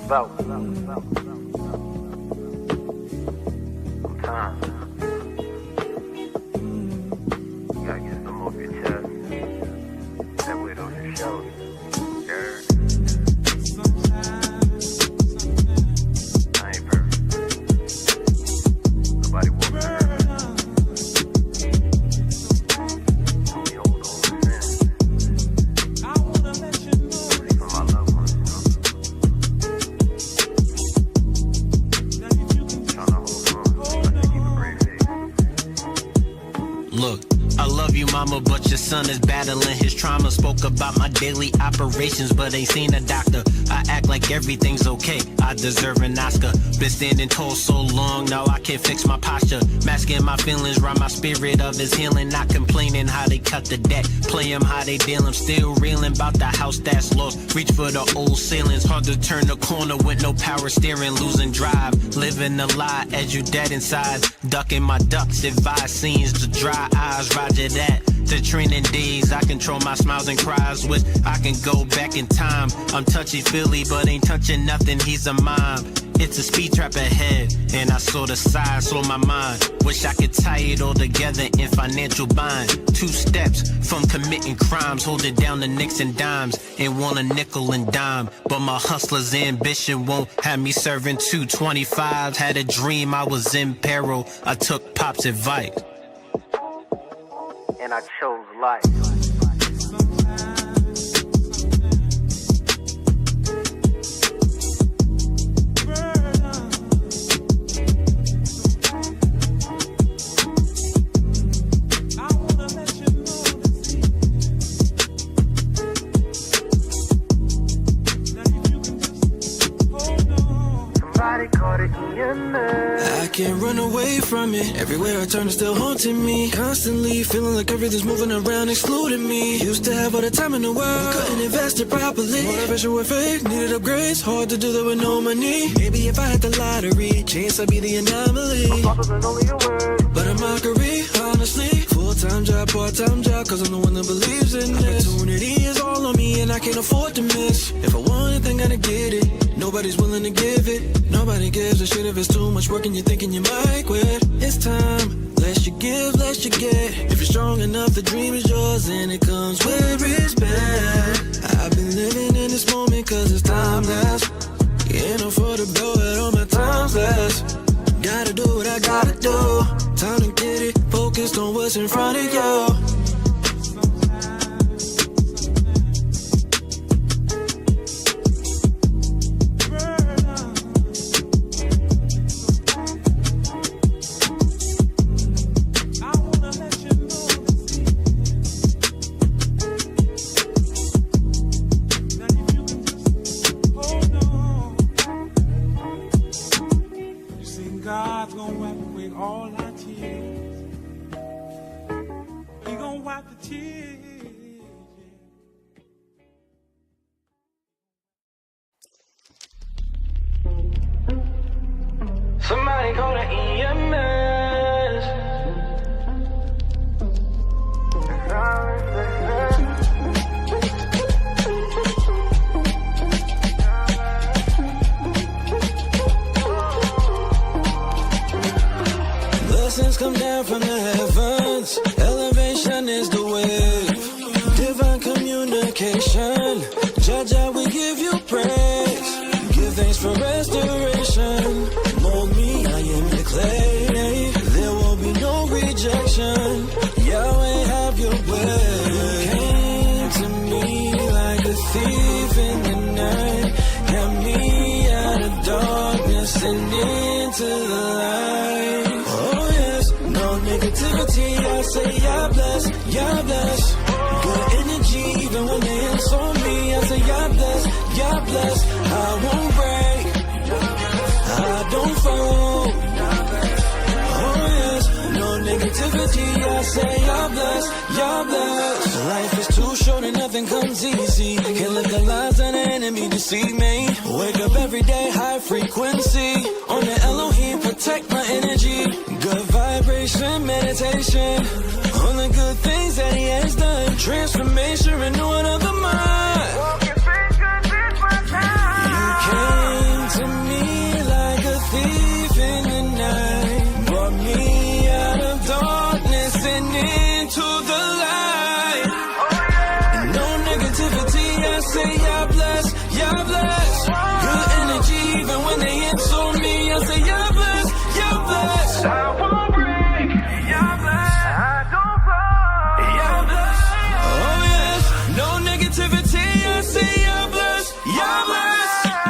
Speaker 6: Thought about time. You gotta get some off your chest. That weight on your shoulders. I ain't perfect. Nobody wants me perfect.
Speaker 18: Look, I love you, mama, but your son is battling his trauma. Spoke about my daily operations, but ain't seen a doctor. I act like everything's okay. I deserve an Oscar. Been standing tall so long, now I can't fix my posture. Masking my feelings, rhyme my spirit of his healing. Not complaining how they cut the deck. Play him how they deal him. Still reeling about the house that's lost. Reach for the old ceilings. Hard to turn the corner with no power steering. Losing drive. Living a lie as you dead inside. Ducking my ducks. Advise scenes to dry eyes. Roger that. The training days, I control my smiles and cries. Wish I can go back in time. I'm touchy-feely, but ain't touching nothing. He's a mime. It's a speed trap ahead, and I saw the signs, slow my mind. Wish I could tie it all together in financial bind. 2 steps from committing crimes, holding down the nicks and dimes, and want a nickel and dime. But my hustler's ambition won't have me serving 225s. Had a dream I was in peril. I took Pop's advice.
Speaker 6: And I chose life.
Speaker 4: run away from it. Everywhere I turn, it's still haunting me. Constantly feeling like everything's moving around, excluding me. Used to have all the time in the world, couldn't invest it properly. Motivation with fake, needed upgrades. Hard to do that with no money. Maybe if I had the lottery, chance I'd be the anomaly. But a mockery, honestly. Full-time job, part-time job, cause I'm the one that believes in this. Opportunity is all on me and I can't afford to miss. If I want anything, gotta get it. Nobody's willing to give it. Nobody gives a shit if it's too much work and you're thinking you might quit. It's time, less you give, less you get. If you're strong enough, the dream is yours and it comes with respect. I've been living in this moment cause it's timeless. Can't afford to blow it on my time's less. Gotta do what I gotta do. Time to get it, focused on what's in front of you.
Speaker 19: God's gonna wipe away all our tears. He gonna wipe the tears.
Speaker 4: Somebody call the EMS. Blessings come down from the heavens. Elevation is the wave. Divine communication. Judge, I will give you praise. Give thanks for restoration. Mold me, I am the clay. There will be no rejection. Yahweh, have your way. You came to me like a thief in the night. Got me out of darkness and into the light. Oh yes, no negativity. I say, Yah bless, Yah bless. Good energy, even when they insult me. I say, Yah bless, Yah bless. I won't break, I don't fall. Oh yes, no negativity. I say, Yah bless, Yah bless. Life is too short and nothing comes easy. Can't let the lies of the enemy deceive me. Wake up every day, high frequency. On the Elohim, protect my energy. Good vibration, meditation. On the good things that he has done. Transformation, renewing of the mind. You came to me like a thief in the night. Brought me out of darkness and into the light. No negativity, I say Yah bless, Yah bless. Good energy, even when they insult me. I say Yah bless, Yah bless. I won't break, Yah bless. I don't fall, Yah bless. Oh yes, no negativity, I say Yah bless, Yah bless.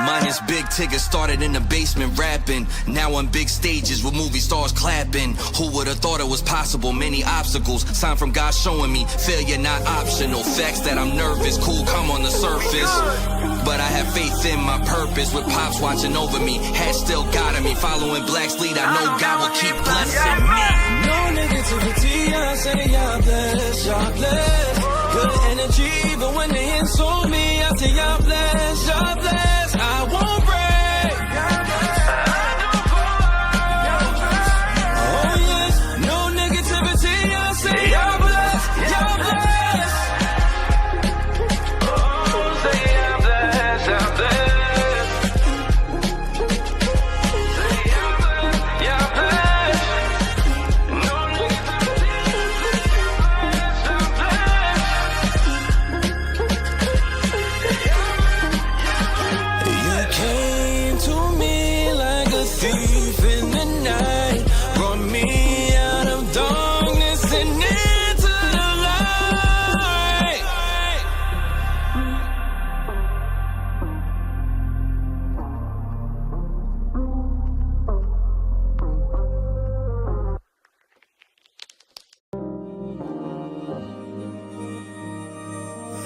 Speaker 16: Mine is big ticket, started in the basement rapping. Now on big stages with movie stars clapping. Who would have thought it was possible? Many obstacles, sign from God showing me failure not optional. Facts that I'm nervous, cool, come on the surface. But I have faith in my purpose. With pops watching over me, head still guiding me. Following Black's lead, I know God will keep blessing me.
Speaker 4: No negativity, I say Yah bless, Yah bless. Good energy, even when they insult me. I say Yah bless, Yah bless. I won't break. Oh yes, no negativity, I say Yah bless, Yah bless. Oh, say Yah bless, Yah bless. Say Yah bless, Yah bless. No negativity, Yah bless. You came to me like a thief in the night. Brought me out of darkness and into the light.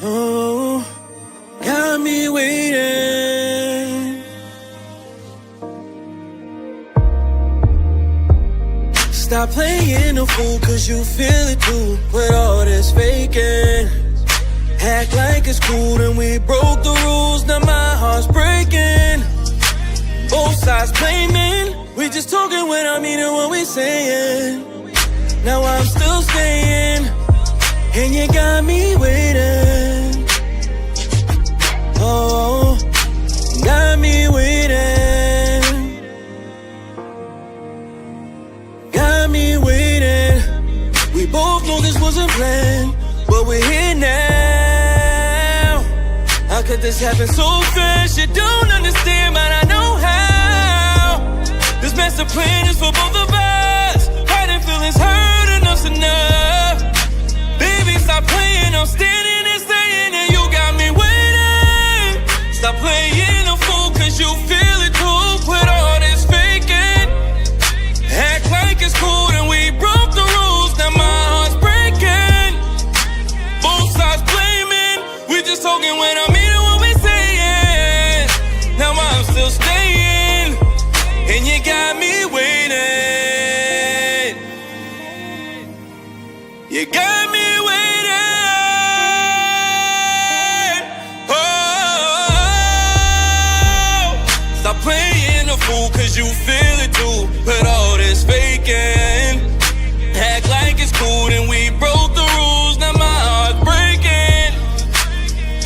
Speaker 4: Oh, got me waiting. Stop playing the fool, cause you feel it too. With all this faking, act like it's cool, and we broke the rules. Now my heart's breaking. Both sides blaming. We just talking when I mean it, what we saying. Now I'm still staying, and you got me waiting. Oh, got me waiting. Got me waiting. We both know this wasn't planned, but we're here now. How could this happen so fast? You don't understand, but I know how. This master plan is for both of us. Hiding feelings hurting us enough. Baby, stop playing. I'm standing and saying that you got me waiting. Stop playing a fool, cause you feel it too. Quit all this faking. Act like it's cool, and we broke the rules. Now my heart's breaking. Both sides blaming. We just talking when I mean it, what we saying. Now I'm still staying, and you got me waiting. You got me waiting. Oh, stop playing the fool, cause you feel it too. Put all this faking. Act like it's cool, and we broke the rules. Now my heart's breaking.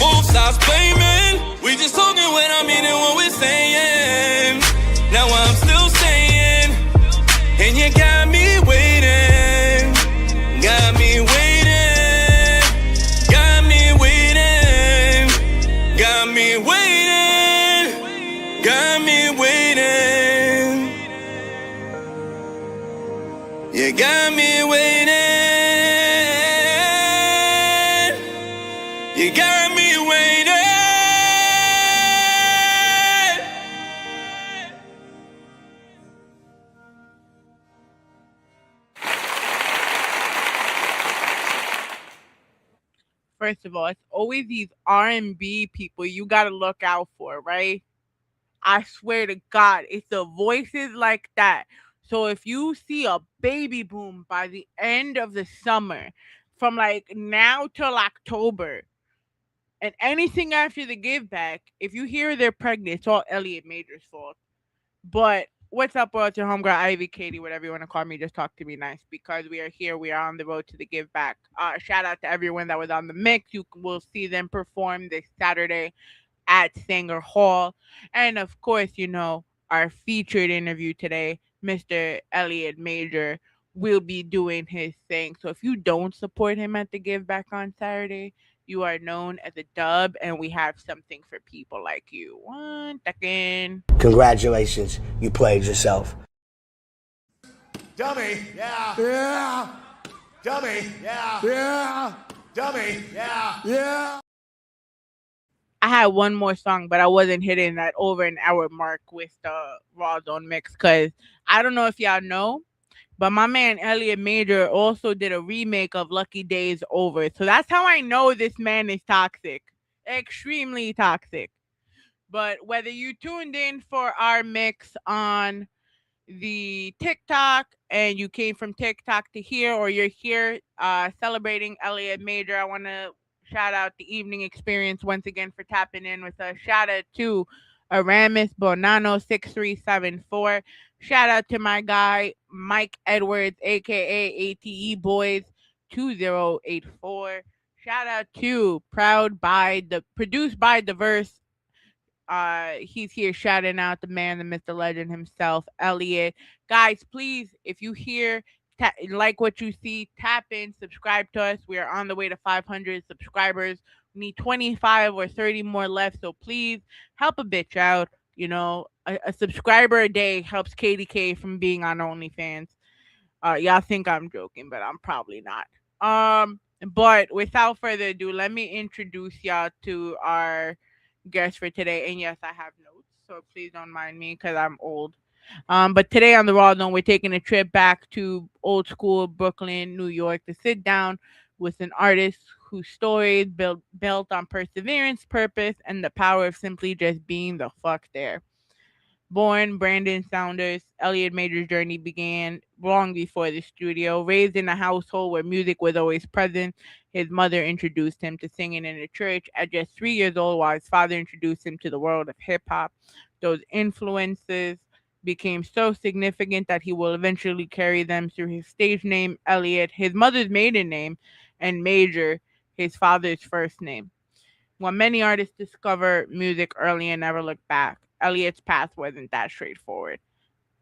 Speaker 4: Both sides blaming. We just talking when I mean it, what we saying. Now I'm still staying, and you got me waiting. Got me waiting. Got me waiting. Got me waiting. Got me waiting. You got me waiting. You got me waiting.
Speaker 1: First of all, it's always these R&B people you gotta look out for, right? I swear to God, it's the voices like that. So if you see a baby boom by the end of the summer, from like now till October, and anything after the give back, if you hear they're pregnant, it's all Elliott Major's fault. But what's up, world? Your homegirl Ivy, Katie, whatever you want to call me. Just talk to me nice because we are here. We are on the road to the give back. Shout out to everyone that was on the mix. You will see them perform this Saturday at Sanger Hall. And of course, our featured interview today, Mr. Elliott Major, will be doing his thing. So if you don't support him at the Give Back on Saturday, you are known as a dub, and we have something for people like you. 1 second.
Speaker 20: Congratulations, you played yourself.
Speaker 21: Dummy, yeah. Yeah. Dummy, yeah. Yeah. Dummy, yeah. Yeah.
Speaker 1: I had one more song, but I wasn't hitting that over an hour mark with the Rawrrzone mix because I don't know if y'all know, but my man Elliott Major also did a remake of Lucky Days Over. So that's how I know this man is toxic. Extremely toxic. But whether you tuned in for our mix on the TikTok and you came from TikTok to here, or you're here celebrating Elliott Major, I want to shout out the evening experience once again for tapping in with us. Shout out to Aramis Bonano 6374. Shout out to my guy Mike Edwards, aka ATE Boys 2084. Shout out to produced by Diverse. He's here shouting out the man, the myth, the legend himself, Elliott. Guys, please, if you hear like what you see, tap in, subscribe to us. We are on the way to 500 subscribers. We need 25 or 30 more left, so please help a bitch out. A subscriber a day helps KDK from being on OnlyFans. Y'all think I'm joking, but I'm probably not. But without further ado, let me introduce y'all to our guest for today. And yes, I have notes, so please don't mind me because I'm old. But today on the Rawrrzone, we're taking a trip back to old school Brooklyn, New York, to sit down with an artist whose story is built on perseverance, purpose, and the power of simply just being the fuck there. Born Brandon Saunders, Elliott Major's journey began long before the studio. Raised in a household where music was always present, his mother introduced him to singing in the church at just 3 years old, while his father introduced him to the world of hip hop. Those influences became so significant that he will eventually carry them through his stage name, Elliott, his mother's maiden name, and Major, his father's first name. While many artists discover music early and never look back, Elliott's path wasn't that straightforward.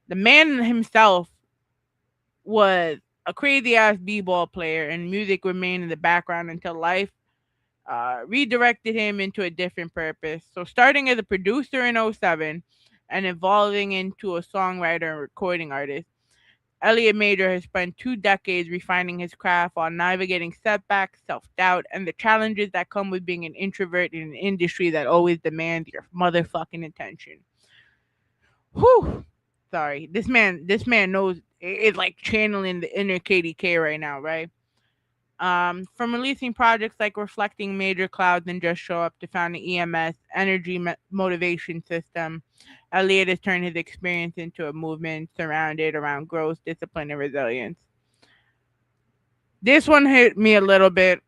Speaker 1: The man himself was a crazy ass b-ball player, and music remained in the background until life redirected him into a different purpose. So, starting as a producer in '07 and evolving into a songwriter and recording artist, Elliott Major has spent 2 decades refining his craft while navigating setbacks, self doubt, and the challenges that come with being an introvert in an industry that always demands your motherfucking attention. Whew. Sorry, this man knows it's like channeling the inner KDK right now, right? From releasing projects like Reflecting Major Clouds and Just Show Up to founding EMS, Energy Motivation System, Elliott has turned his experience into a movement surrounded around growth, discipline, and resilience. This one hit me a little bit.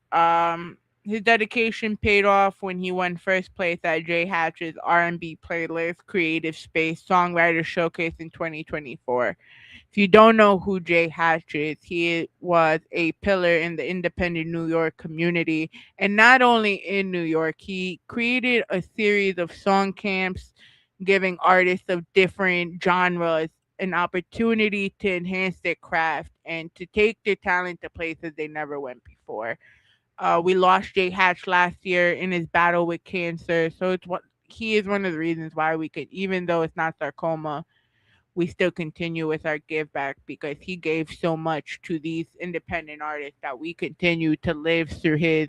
Speaker 1: His dedication paid off when he won first place at Jay Hatch's R&B playlist Creative Space Songwriter Showcase in 2024. If you don't know who Jay Hatch is, he was a pillar in the independent New York community. And not only in New York, he created a series of song camps giving artists of different genres an opportunity to enhance their craft and to take their talent to places they never went before. We lost Jay Hatch last year in his battle with cancer, so it's what he is one of the reasons why we could, even though it's not sarcoma, we still continue with our give back because he gave so much to these independent artists that we continue to live through his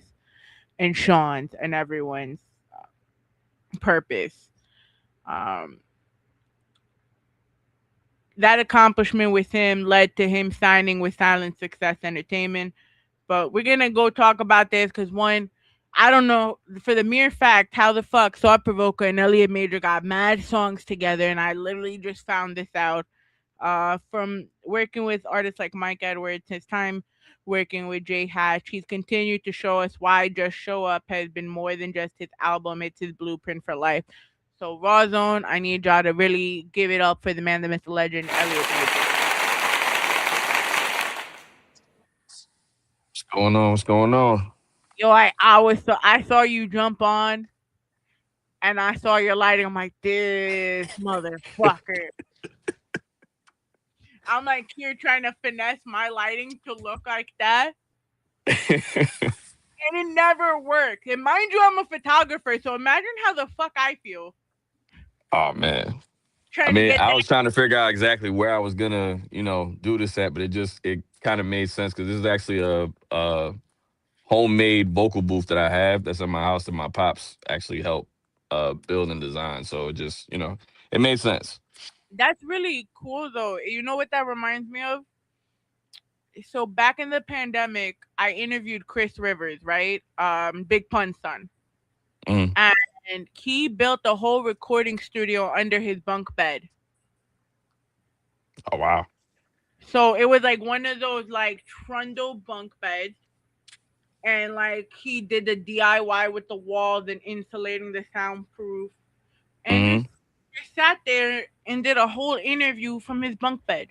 Speaker 1: and Sean's and everyone's purpose. Um, that accomplishment with him led to him signing with Silent Success Entertainment. But we're gonna go talk about this because one, I don't know for the mere fact how the fuck Thought Provoker and Elliott Major got mad songs together, and I literally just found this out from working with artists like Mike Edwards. His time working with Jay Hatch, he's continued to show us why Just Show Up has been more than just his album; it's his blueprint for life. So Rawrrzone, I need y'all to really give it up for the man, the myth, the legend, Elliott Major.
Speaker 2: What's going on? What's going on?
Speaker 1: Yo, I saw you jump on and I saw your lighting. I'm like, this motherfucker. I'm like here trying to finesse my lighting to look like that. And it never worked. And mind you, I'm a photographer, so imagine how the fuck I feel
Speaker 2: Oh man. I
Speaker 1: trying to
Speaker 2: mean,
Speaker 1: get
Speaker 2: I
Speaker 1: that.
Speaker 2: was trying to figure out exactly where I was gonna, do this at, but it kind of made sense because this is actually a homemade vocal booth that I have that's in my house that my pops actually helped build and design. So it just, it made sense.
Speaker 1: That's really cool though. You know what that reminds me of? So back in the pandemic, I interviewed Chris Rivers, right? Big Pun's son.
Speaker 2: Mm.
Speaker 1: And he built a whole recording studio under his bunk bed.
Speaker 2: Oh wow.
Speaker 1: So it was like one of those like trundle bunk beds. And like he did the DIY with the walls and insulating the soundproof. And
Speaker 2: Hmm.
Speaker 1: just sat there and did a whole interview from his bunk bed.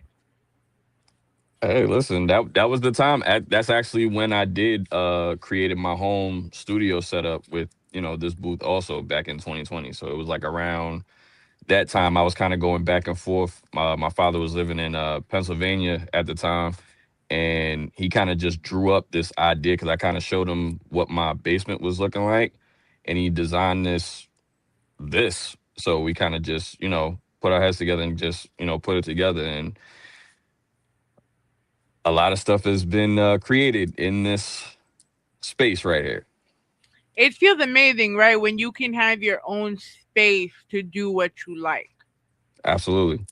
Speaker 2: Hey, listen, that was the time. That's actually when I did created my home studio setup with this booth also back in 2020. So it was like around that time I was kind of going back and forth. My father was living in Pennsylvania at the time, and he kind of just drew up this idea because I kind of showed him what my basement was looking like, and he designed this. So we kind of just put our heads together and just put it together, and a lot of stuff has been created in this space right here.
Speaker 1: It feels amazing, right? When you can have your own space to do what you like.
Speaker 2: Absolutely.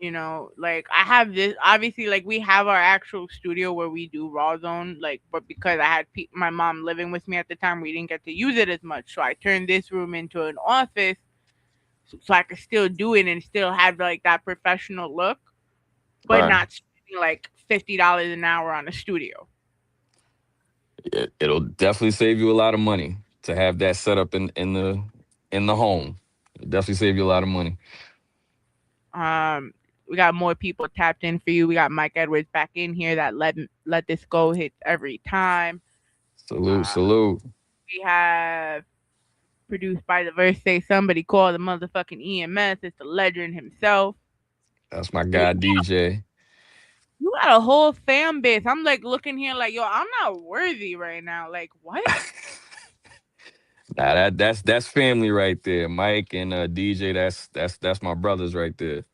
Speaker 1: Like I have this obviously like we have our actual studio where we do Rawrrzone, like but because I had my mom living with me at the time, we didn't get to use it as much. So I turned this room into an office so I could still do it and still have like that professional look, but
Speaker 2: Right.
Speaker 1: not spending like $50 an hour on a studio.
Speaker 2: It'll definitely save you a lot of money to have that set up in the home. It'll definitely save you a lot of money.
Speaker 1: Um, we got more people tapped in for you. We got Mike Edwards back in here that let this go hits every time.
Speaker 2: Salute,
Speaker 1: Uh,
Speaker 2: salute.
Speaker 1: we have produced by the verse say somebody call the motherfucking EMS. It's the legend himself.
Speaker 2: That's my
Speaker 1: Yo,
Speaker 2: guy DJ.
Speaker 1: you got a whole fan base. I'm like looking here like, yo, I'm not worthy right now. Like, what?
Speaker 2: Nah, that's family right there. Mike and DJ, that's my brothers right there.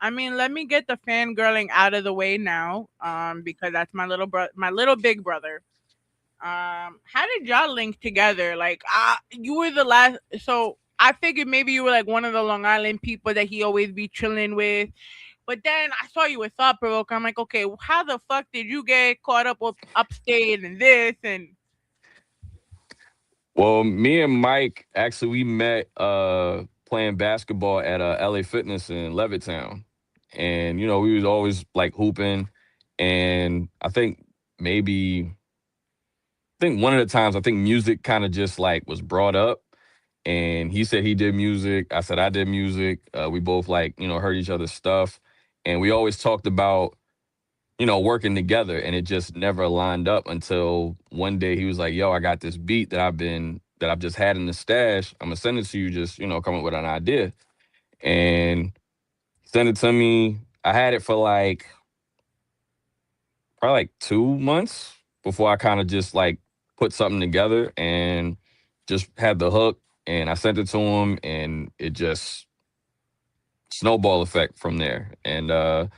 Speaker 1: I mean, let me get the fangirling out of the way now, because that's my little big brother. How did y'all link together? Like, you were the last, so I figured maybe you were like one of the Long Island people that he always be chilling with. But then I saw you with Thought Provoker. I'm like, okay, how the fuck did you get caught up with upstate and this and
Speaker 2: Well, me and Mike actually we met playing basketball at LA Fitness in Levittown. And we was always like hooping, and I think one of the times I think music kind of just like was brought up, and he said he did music. I said I did music. We both like heard each other's stuff, and we always talked about working together, and it just never lined up until one day he was like, "Yo, I got this beat that I've just had in the stash. I'm gonna send it to you. Just come up with an idea." And send it to me. I had it for like probably like 2 months before I kind of just like put something together and just had the hook. And I sent it to him, and it just snowball effect from there. And but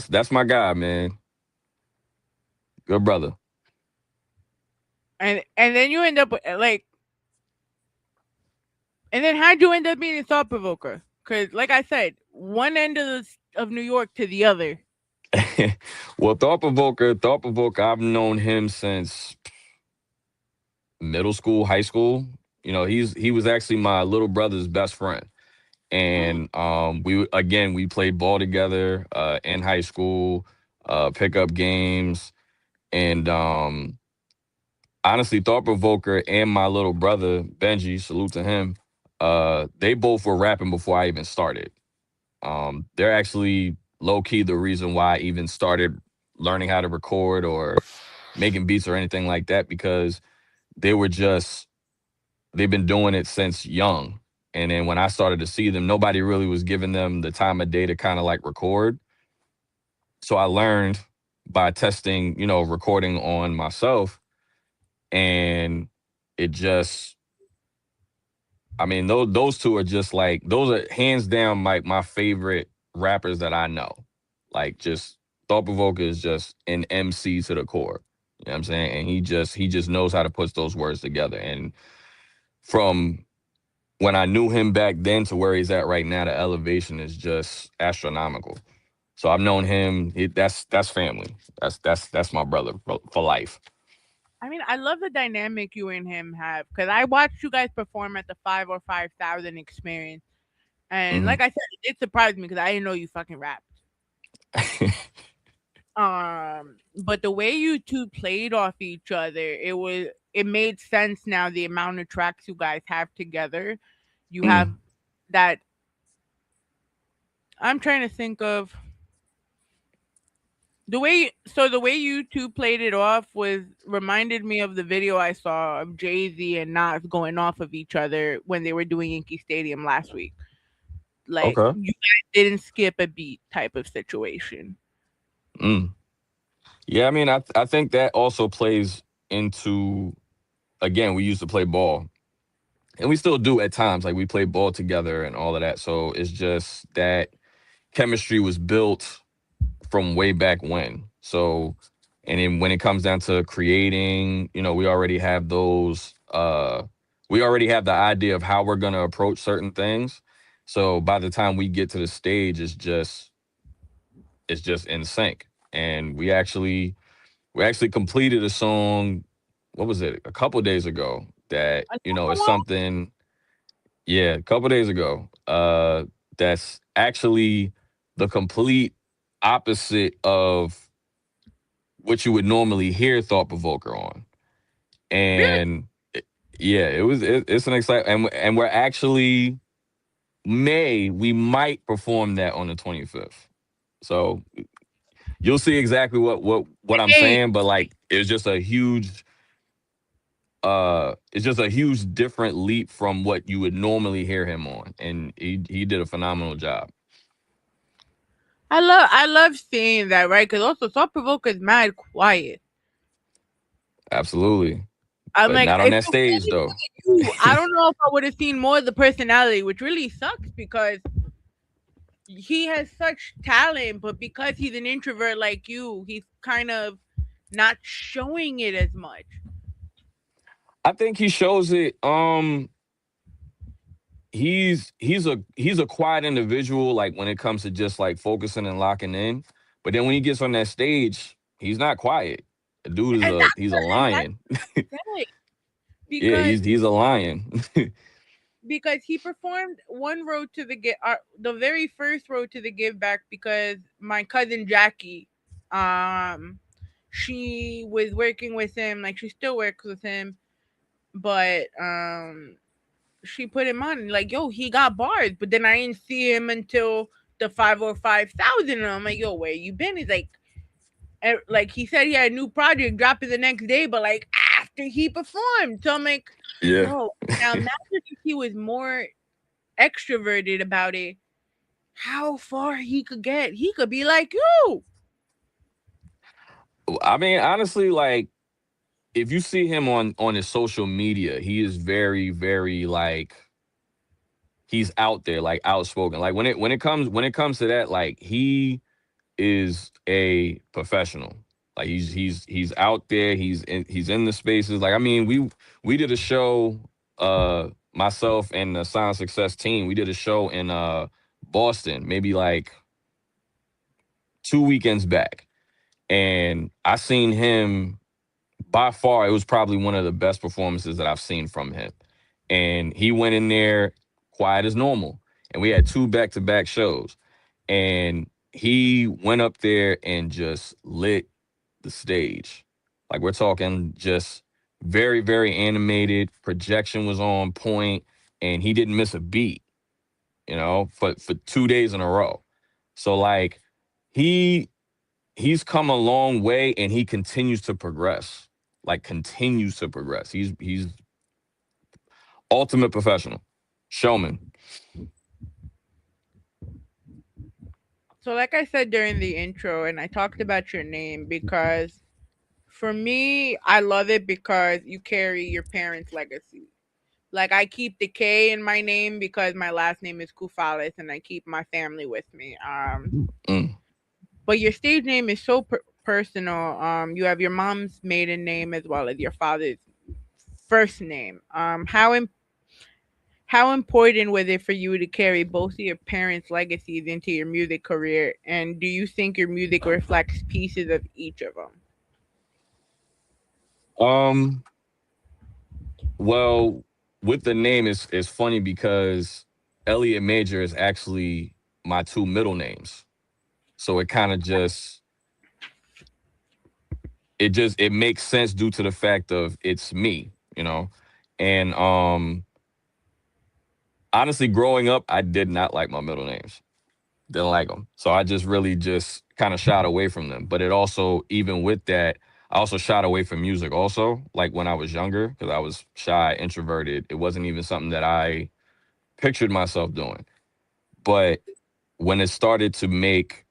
Speaker 2: that's my guy, man. Good brother.
Speaker 1: and then you end up like, and then how'd you end up being a Thought Provoker? Because like I said, one end of New York to the other.
Speaker 2: Well, Thought Provoker, I've known him since middle school, high school. He was actually my little brother's best friend. And we played ball together in high school, pickup games, and honestly, Thought Provoker and my little brother Benji, salute to him. They both were rapping before I even started. They're actually low key the reason why I even started learning how to record or making beats or anything like that, because they were just they've been doing it since young. And then when I started to see them, nobody really was giving them the time of day to kind of like record. So I learned by testing, recording on myself. And it just, I mean, those two are just like, those are hands down like my favorite rappers that I know. Like, just Thought Provoker is just an MC to the core. You know what I'm saying? And he just knows how to put those words together. And from when I knew him back then to where he's at right now, the elevation is just astronomical. So I've known him. That's family. That's my brother for life.
Speaker 1: I mean, I love the dynamic you and him have because I watched you guys perform at the 5 or 5,000 experience, and
Speaker 2: Hmm.
Speaker 1: like I said, it surprised me because I didn't know you fucking rapped. But the way you two played off each other, it made sense now. The amount of tracks you guys have together, you have
Speaker 2: Mm.
Speaker 1: that. I'm trying to think of the way you two played it off was reminded me of the video I saw of Jay-Z and Nas going off of each other when they were doing Yankee Stadium last week. Like
Speaker 2: Okay.
Speaker 1: you guys didn't skip a beat type of situation.
Speaker 2: Mm. Yeah, I mean, I think that also plays into, again, we used to play ball, and we still do at times. Like, we play ball together and all of that. So it's just that chemistry was built from way back when. So, and then when it comes down to creating, we already have those. We already have the idea of how we're gonna approach certain things. So by the time we get to the stage, it's just in sync. And we actually completed a song. What was it? A couple days ago. That is something. Yeah, a couple days ago. that's actually the complete opposite of what you would normally hear Thought Provoker on. And yeah, it's an exciting, and we're actually we might perform that on the 25th. So you'll see exactly what I'm
Speaker 1: Hey,
Speaker 2: saying, but like it's just a huge different leap from what you would normally hear him on, and he did a phenomenal job.
Speaker 1: I love seeing that, right? Because also Thought Provoker is mad quiet.
Speaker 2: Absolutely.
Speaker 1: I'm
Speaker 2: But
Speaker 1: like,
Speaker 2: not on
Speaker 1: if
Speaker 2: that
Speaker 1: it
Speaker 2: stage
Speaker 1: wasn't
Speaker 2: though.
Speaker 1: for you, I don't know if I would have seen more of the personality, which really sucks because he has such talent, but because he's an introvert like you, he's kind of not showing it as much.
Speaker 2: I think he shows it. He's a quiet individual, like when it comes to just like focusing and locking in. But then when he gets on that stage, he's not quiet. The dude is
Speaker 1: And
Speaker 2: he's a
Speaker 1: that's
Speaker 2: lion.
Speaker 1: what I'm saying.
Speaker 2: Yeah,
Speaker 1: Because
Speaker 2: he's a lion.
Speaker 1: he performed one road to the the very first road to the give back because my cousin Jackie, um, she was working with him, like she still works with him, but she put him on like, yo, he got bars, but then I didn't see him until the 505,000, and I'm like, yo, where you been? He's like he said he had a new project dropping the next day, but like after he performed, so I'm like,
Speaker 2: Yeah.
Speaker 1: yo, now imagine if he was more extroverted about it, how far he could get. He could be like you.
Speaker 2: I mean, honestly, like if you see him on his social media, he is very, very like he's out there, like outspoken. Like when it comes to that, like he is a professional. Like he's out there. He's in the spaces. Like I mean, we did a show. Myself and the Sound Success team. We did a show in Boston, maybe like 2 weekends back, and I seen him. By far, it was probably one of the best performances that I've seen from him. And he went in there quiet as normal. And we had two back-to-back shows. And he went up there and just lit the stage. Like we're talking just very, very animated. Projection was on point, and he didn't miss a beat, for 2 days in a row. So like he he's come a long way and he continues to progress. Like continues to progress. He's ultimate professional. Showman.
Speaker 1: So like I said during the intro, and I talked about your name because for me, I love it because you carry your parents' legacy. Like I keep the K in my name because my last name is Kufales, and I keep my family with me.
Speaker 2: Mm.
Speaker 1: But your stage name is so personal. You have your mom's maiden name as well as your father's first name. How important was it for you to carry both of your parents' legacies into your music career? And do you think your music reflects pieces of each of them?
Speaker 2: Um, well, with the name is funny because Elliott Major is actually my two middle names. So it kind of it makes sense due to the fact of it's me, you know. And honestly, growing up, I did not like my middle names. Didn't like them. So I just really just kind of shied away from them. But it also, even with that, I also shied away from music also, like when I was younger, because I was shy, introverted. It wasn't even something that I pictured myself doing. But when it started to make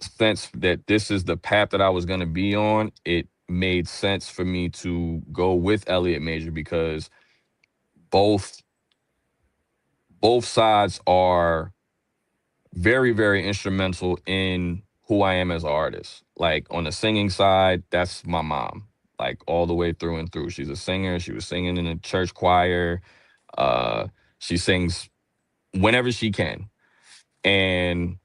Speaker 2: sense that this is the path that I was going to be on, it made sense for me to go with Elliott Major because both both sides are very, very instrumental in who I am as an artist. Like on the singing side, that's my mom, like all the way through and through. She's a singer. She was singing in a church choir. Uh, she sings whenever she can. And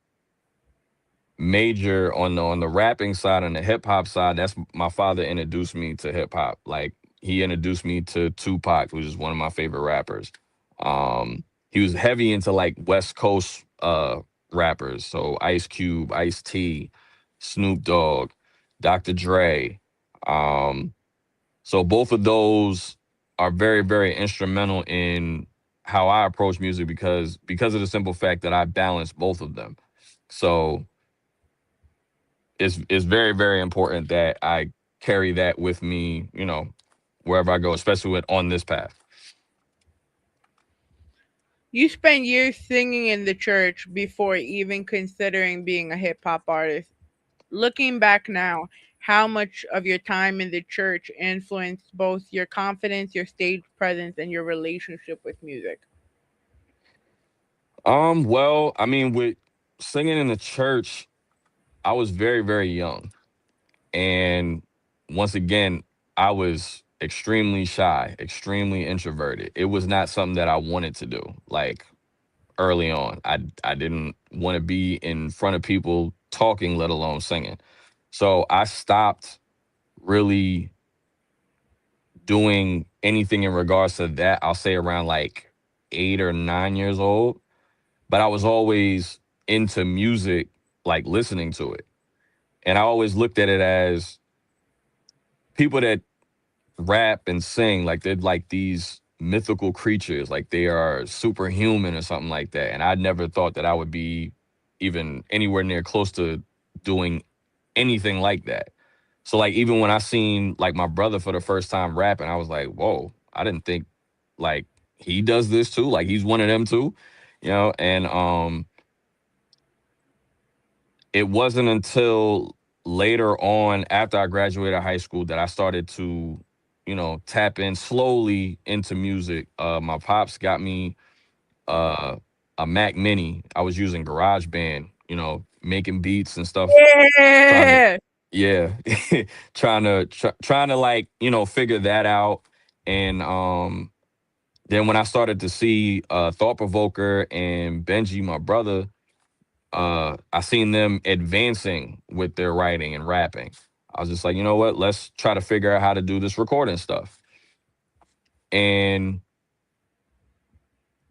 Speaker 2: Major on the rapping side, on the hip hop side, that's my father introduced me to hip hop. Like he introduced me to Tupac, which is one of my favorite rappers. Um, he was heavy into like West Coast rappers. So Ice Cube, Ice T, Snoop Dogg, Dr. Dre. Um, so both of those are very, very instrumental in how I approach music because of the simple fact that I balance both of them. So it's very, very important that I carry that with me, wherever I go, especially on this path.
Speaker 1: You spent years singing in the church before even considering being a hip hop artist. Looking back now, how much of your time in the church influenced both your confidence, your stage presence, and your relationship with music?
Speaker 2: Well, I mean, with singing in the church, I was very, very young. And once again, I was extremely shy, extremely introverted. It was not something that I wanted to do. Like early on, I didn't want to be in front of people talking, let alone singing. So I stopped really doing anything in regards to that. I'll say around like 8 or 9 years old, but I was always into music, like listening to it. And I always looked at it as people that rap and sing, like they're like these mythical creatures, like they are superhuman or something like that. And I never thought that I would be even anywhere near close to doing anything like that. So like even when I seen like my brother for the first time rapping, I was like, whoa, I didn't think like he does this too. Like he's one of them too, and it wasn't until later on after I graduated high school that I started to, tap in slowly into music. My pops got me uh, a Mac Mini. I was using GarageBand, making beats and stuff. Trying to,
Speaker 1: Yeah.
Speaker 2: yeah, trying to like, figure that out. And then when I started to see Thought Provoker and Benji, my brother, I seen them advancing with their writing and rapping. I was just like, you know what? Let's try to figure out how to do this recording stuff. And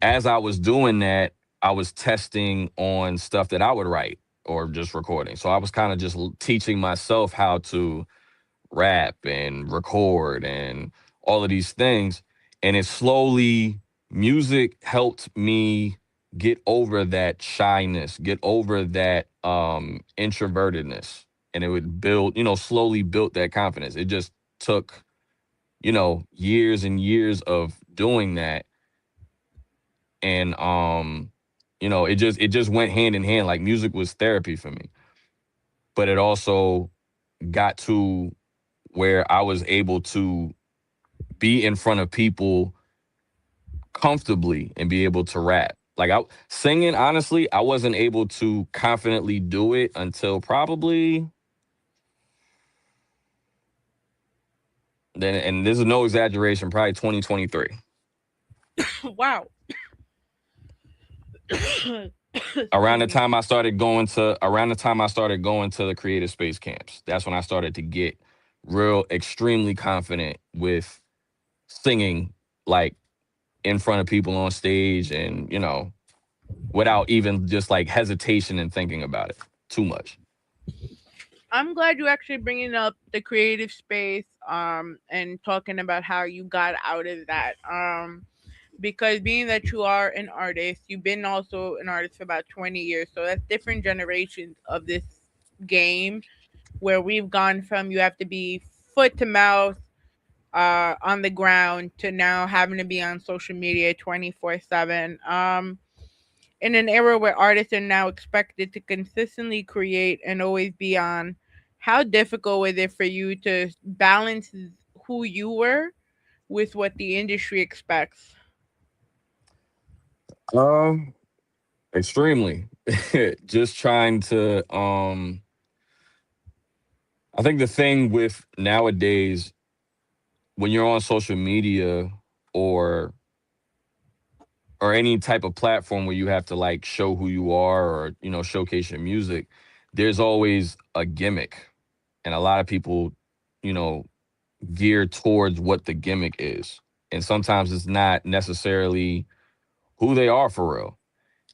Speaker 2: as I was doing that, I was testing on stuff that I would write or just recording. So I was kind of just teaching myself how to rap and record and all of these things. And it slowly, music helped me get over that shyness, get over that introvertedness. And it would build, slowly built that confidence. It just took, years and years of doing that. And it just went hand in hand. Like music was therapy for me. But it also got to where I was able to be in front of people comfortably and be able to rap. Like singing, honestly, I wasn't able to confidently do it until probably then, and this is no exaggeration, probably 2023.
Speaker 1: Wow.
Speaker 2: Around the time I started going to the creative space camps, that's when I started to get real extremely confident with singing, like in front of people on stage and, without even just like hesitation and thinking about it too much.
Speaker 1: I'm glad you actually bringing up the creative space and talking about how you got out of that because being that you are an artist, you've been also an artist for about 20 years, so that's different generations of this game where we've gone from you have to be foot to mouth on the ground to now having to be on social media 24/7 in an era where artists are now expected to consistently create and always be on. How difficult was it for you to balance who you were with what the industry expects?
Speaker 2: Um, Extremely. Just trying to I think the thing with nowadays when you're on social media or any type of platform where you have to like show who you are or showcase your music, there's always a gimmick. And a lot of people, you know, gear towards what the gimmick is. And sometimes it's not necessarily who they are for real.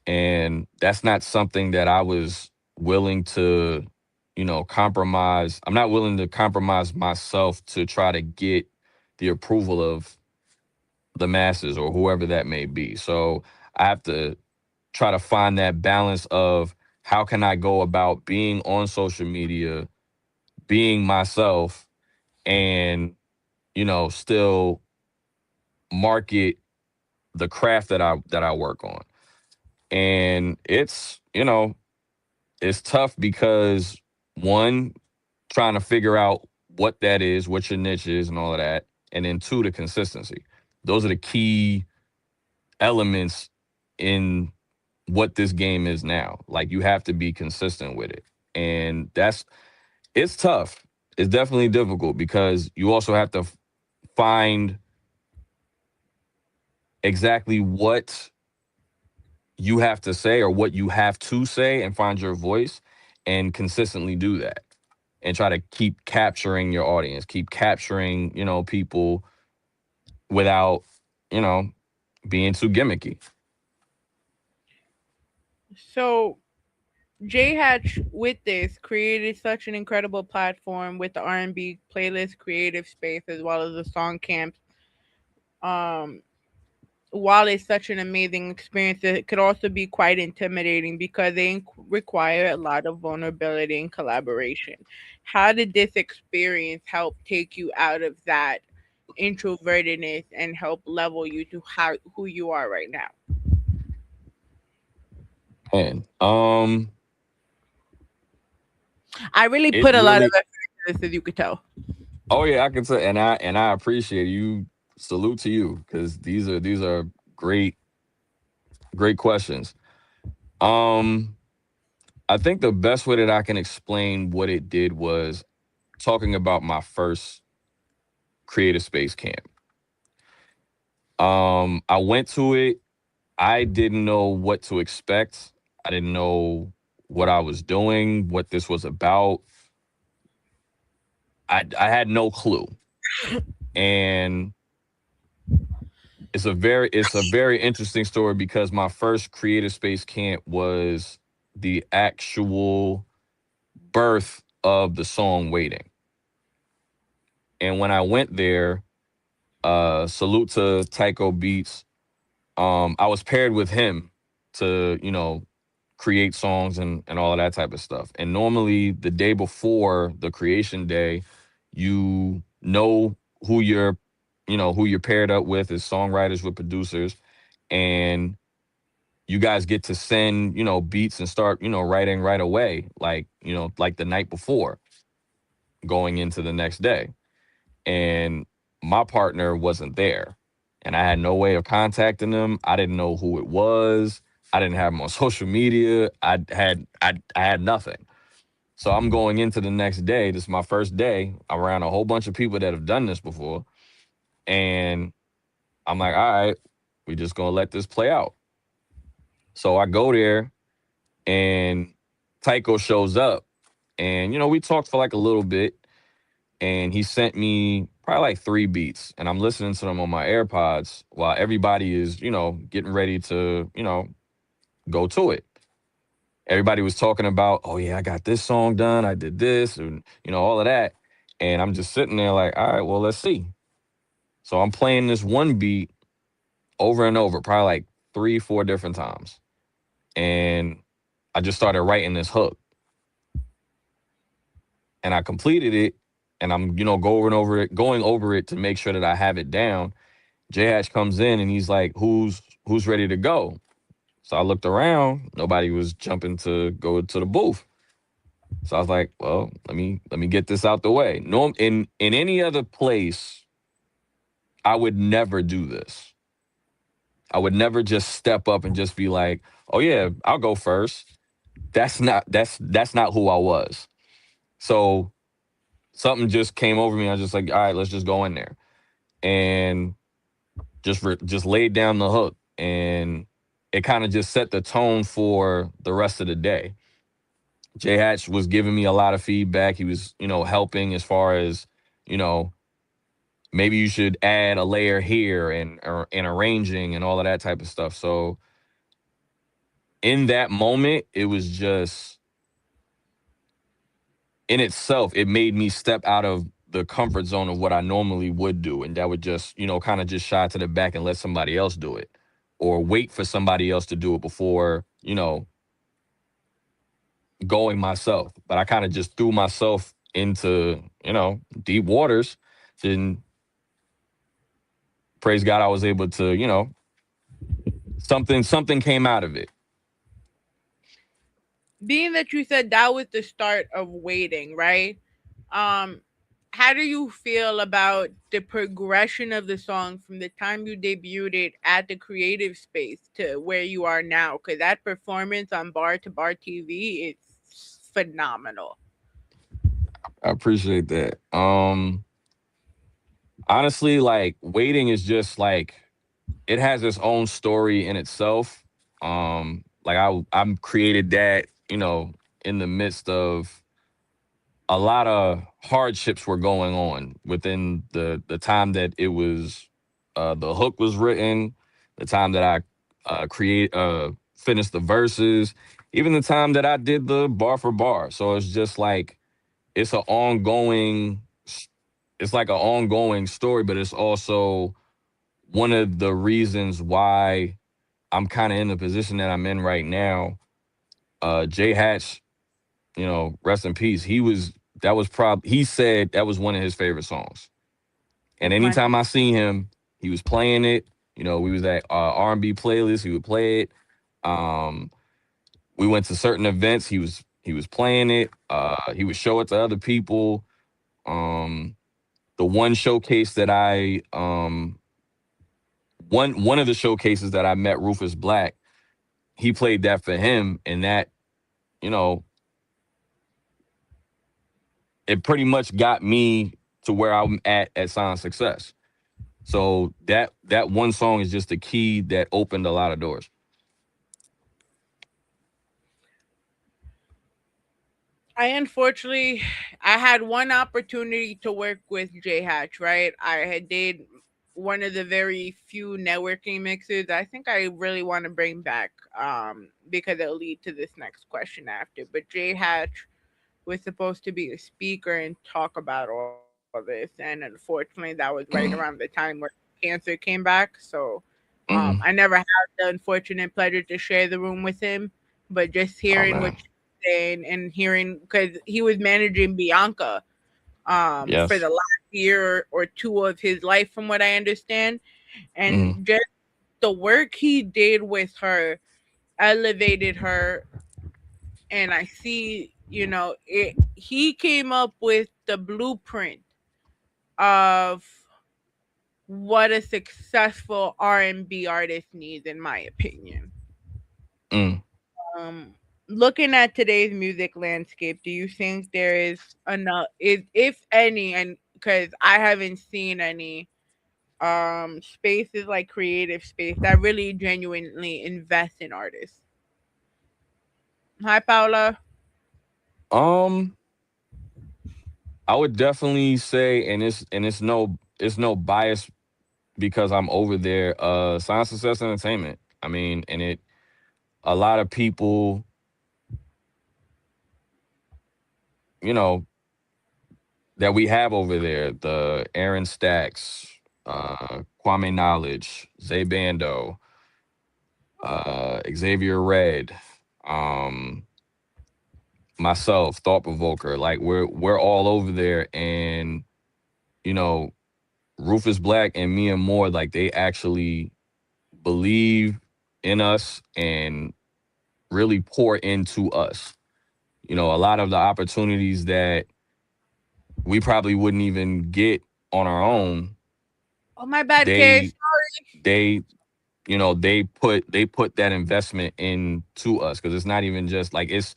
Speaker 2: And that's not something that I was willing to, compromise. I'm not willing to compromise myself to try to get the approval of the masses or whoever that may be. So I have to try to find that balance of how can I go about being on social media, being myself, and, still market the craft that I work on. And it's tough because one, trying to figure out what that is, what your niche is and all of that. And then two, the consistency. Those are the key elements in what this game is now. Like, you have to be consistent with it. And it's tough. It's definitely difficult because you also have to find exactly what you have to say or what you have to say and find your voice and consistently do that and try to keep capturing your audience, keep capturing, people without, you know, being too gimmicky.
Speaker 1: So J Hatch with this created such an incredible platform with the R&B playlist creative space as well as the song camps. Um, while it's such an amazing experience, it could also be quite intimidating because they require a lot of vulnerability and collaboration. How did this experience help take you out of that introvertedness and help level you to how who you are right now?
Speaker 2: And
Speaker 1: I really
Speaker 2: it
Speaker 1: put a lot of
Speaker 2: really
Speaker 1: effort into this, as you could tell.
Speaker 2: oh yeah, I can say and I appreciate you. Salute to you because these are great questions. Um I think the best way that I can explain what it did was talking about my first creative space camp. I went to it. I didn't know what to expect. I didn't know what I was doing, what this was about. I had no clue. And it's a very interesting story because my first creative space camp was the actual birth of the song Waiting. And when I went there, salute to Tycho Beats. I was paired with him to, create songs and all of that type of stuff. And normally the day before the creation day, you know who you're paired up with as songwriters with producers, and you guys get to send, beats and start, writing right away, like the night before going into the next day. And my partner wasn't there, and I had no way of contacting him. I didn't know who it was. I didn't have him on social media. I had nothing. So I'm going into the next day. This is my first day around a whole bunch of people that have done this before, and I'm like, all right, we just gonna let this play out. So I go there, and Tycho shows up, and we talked for like a little bit, and he sent me probably like 3 beats, and I'm listening to them on my AirPods while everybody is, getting ready to, go to it. Everybody was talking about, oh yeah, I got this song done, I did this, and all of that. And I'm just sitting there like, all right, well, let's see. So I'm playing this one beat over and over, probably like 3, 4 different times. And I just started writing this hook. And I completed it, and I'm, going over it to make sure that I have it down. J Hatch comes in and he's like, who's ready to go? So I looked around, nobody was jumping to go to the booth. So I was like, well, let me get this out the way. No, in any other place, I would never do this. I would never just step up and just be like, oh yeah, I'll go first. That's not who I was. So something just came over me. I was just like, all right, let's just go in there. And just laid down the hook, and it kind of just set the tone for the rest of the day. J Hatch was giving me a lot of feedback. He was, helping as far as, you know, maybe you should add a layer here and arranging and all of that type of stuff. So in that moment, it was just in itself, it made me step out of the comfort zone of what I normally would do. And that would just, kind of just shy to the back and let somebody else do it or wait for somebody else to do it before, going myself. But I kind of just threw myself into, deep waters. And praise God, I was able to, something came out of it.
Speaker 1: Being that you said that was the start of waiting, right? Um, how do you feel about the progression of the song from the time you debuted it at the creative space to where you are now? Because that performance on Bar to Bar TV is phenomenal.
Speaker 2: I appreciate that. Honestly, like waiting is just like it has its own story in itself. Like I'm created that, in the midst of a lot of hardships were going on within the time that it was the hook was written, the time that I finished the verses, even the time that I did the bar for bar. So it's just like it's an ongoing it's like an ongoing story, but it's also one of the reasons why I'm kind of in the position that I'm in right now. Jay Hatch, rest in peace. He said that was one of his favorite songs. And anytime I seen him, he was playing it. We was at R&B playlist. He would play it. We went to certain events. He was playing it. He would show it to other people. The one showcase that one of the showcases that I met Rufus Black, he played that for him, and that, you know, it pretty much got me to where I'm at Sound Success. So that one song is just the key that opened a lot of doors.
Speaker 1: I had one opportunity to work with J Hatch, right? I had did one of the very few networking mixes I think I really want to bring back, because it'll lead to this next question after. But J Hatch was supposed to be a speaker and talk about all this, and unfortunately that was right around the time where cancer came back. So I never had the unfortunate pleasure to share the room with him, but just
Speaker 2: Oh
Speaker 1: hearing what
Speaker 2: man.
Speaker 1: you're saying and hearing, because he was managing Bianca for
Speaker 2: Yes.
Speaker 1: the last year or two of his life, from what I understand, and
Speaker 2: Mm.
Speaker 1: just the work he did with her elevated her. And I see, he came up with the blueprint of what a successful R&B artist needs, in my opinion.
Speaker 2: Mm.
Speaker 1: Um, Looking at today's music landscape, do you think there is enough, if any, and because I haven't seen any spaces like creative space that really genuinely invest in artists? Hi, Paula.
Speaker 2: Um, I would definitely say, and it's no bias because I'm over there. Science Success Entertainment. I mean, and it a lot of people, you know, that we have over there. The Aaron Stacks, Kwame Knowledge, Zay Bando, Xavier Red, um, myself, Thought Provoker. Like we're all over there, and you know, Rufus Black and Mia Moore, like they actually believe in us and really pour into us. A lot of the opportunities that we probably wouldn't even get on our own,
Speaker 1: Oh, my bad,
Speaker 2: they
Speaker 1: Kay. Sorry.
Speaker 2: they they put that investment into us, because it's not even just like it's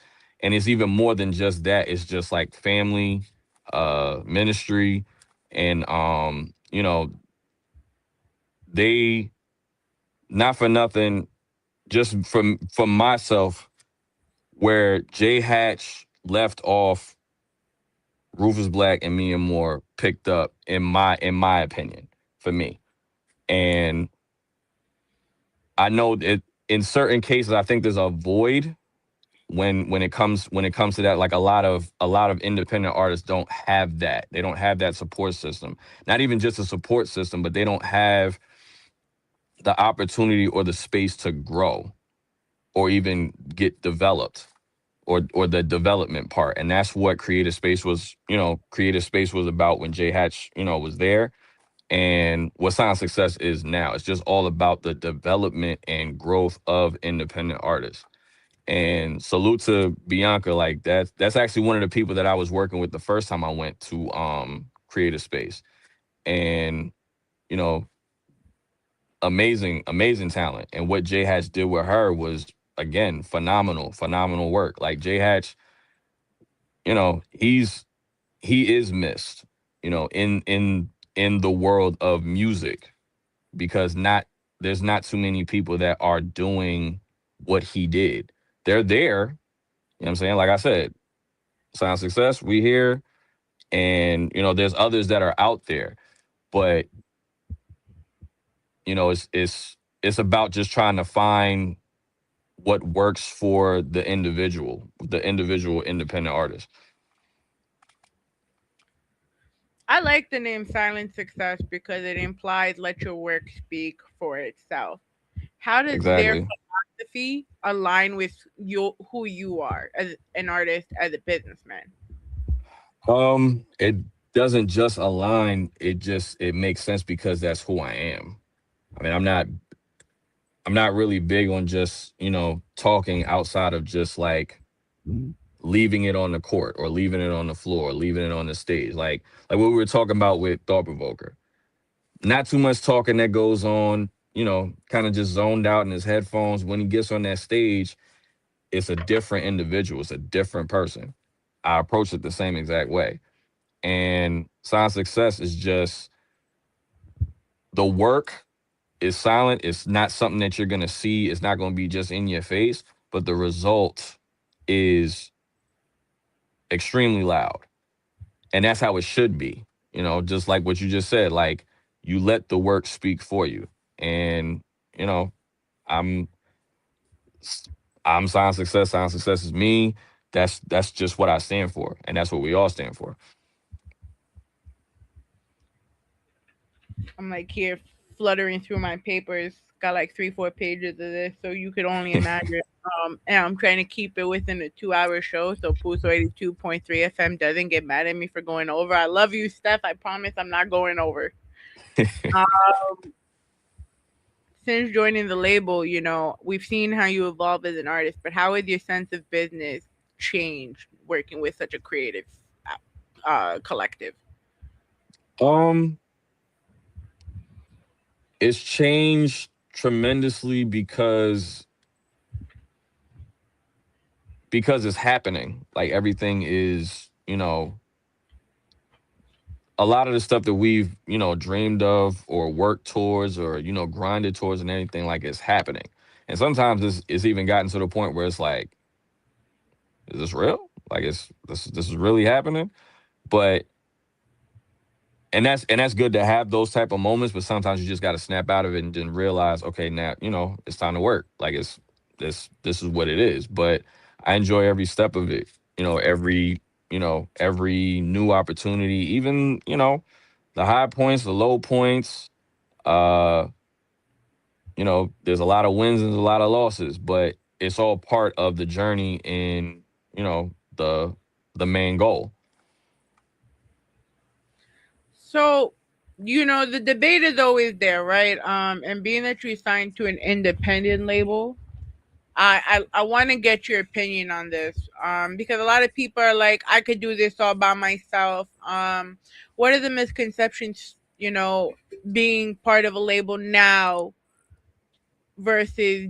Speaker 2: even more than just that. It's just like family, ministry, and they, not for nothing, just from myself, where Jay Hatch left off Rufus Black and Mia Moore picked up in my opinion, for me. And I know that in certain cases I think there's a void when it comes to that. Like a lot of independent artists don't have that. They don't have that support system. Not even just a support system, but they don't have the opportunity or the space to grow or even get developed, or the development part. And that's what creative space was about when J Hatch, was there, and what Silent Success is now. It's just all about the development and growth of independent artists. And salute to Bianca. Like that's actually one of the people that I was working with the first time I went to creative space. And you know amazing talent. And what J Hatch did with her was, again, phenomenal work. Like J Hatch, he is missed, in the world of music, because not there's not too many people that are doing what he did. They're there, what I'm saying? Like I said, Sound Success, we here, and there's others that are out there, but it's about just trying to find what works for the individual independent artist.
Speaker 1: I like the name Silent Success because it implies let your work speak for itself. How does their
Speaker 2: Exactly.
Speaker 1: philosophy align with who you are as an artist, as a businessman?
Speaker 2: It doesn't just align, it makes sense because that's who I am. I mean, I'm not really big on just, talking outside of just like leaving it on the court or leaving it on the floor, or leaving it on the stage. Like what we were talking about with Thought Provoker. Not too much talking that goes on, kind of just zoned out in his headphones. When he gets on that stage, it's a different individual, it's a different person. I approach it the same exact way. And Silent Success is just the work is silent. It's not something that you're gonna see. It's not gonna be just in your face, but the result is extremely loud. And that's how it should be. Just like what you just said, like you let the work speak for you. And, I'm I'm Silent Success. Silent Success is me. That's just what I stand for. And that's what we all stand for.
Speaker 1: I'm like here fluttering through my papers. Got like 3, 4 pages of this, so you could only imagine. And I'm trying to keep it within a 2 hour show, so Pulso 82.3 FM doesn't get mad at me for going over. I love you, Steph. I promise I'm not going over. Um, since joining the label, we've seen how you evolve as an artist, but how has your sense of business changed working with such a creative collective?
Speaker 2: Um, it's changed tremendously because it's happening. Like everything is, a lot of the stuff that we've, dreamed of or worked towards or, grinded towards and anything, like, it's happening. And sometimes it's even gotten to the point where it's like, is this real? Like, this is really happening? But and that's good to have those type of moments, but sometimes you just got to snap out of it and then realize, okay, now it's time to work. Like, this is what it is. But I enjoy every step of it. Every new opportunity, even the high points, the low points. Uh, there's a lot of wins and a lot of losses, but it's all part of the journey and the main goal.
Speaker 1: So, the debate is always there, right? And being that you signed to an independent label, I want to get your opinion on this. Because a lot of people are like, I could do this all by myself. What are the misconceptions, being part of a label now versus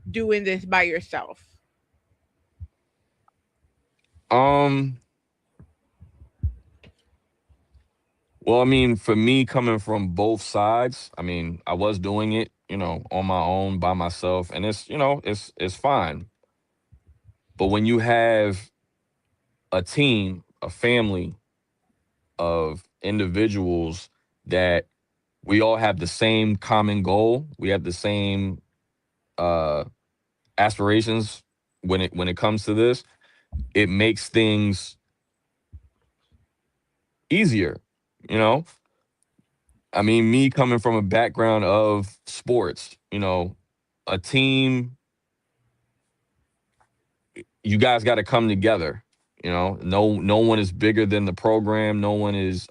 Speaker 1: doing this by yourself?
Speaker 2: Um, well, I mean, for me, coming from both sides, I mean, I was doing it, on my own by myself, and it's fine. But when you have a team a family of individuals that we all have the same common goal. We have the same uh, aspirations when it comes to this. It makes things easier, you know. I mean, me coming from a background of sports, a team, you guys got to come together. No one is bigger than the program. No one is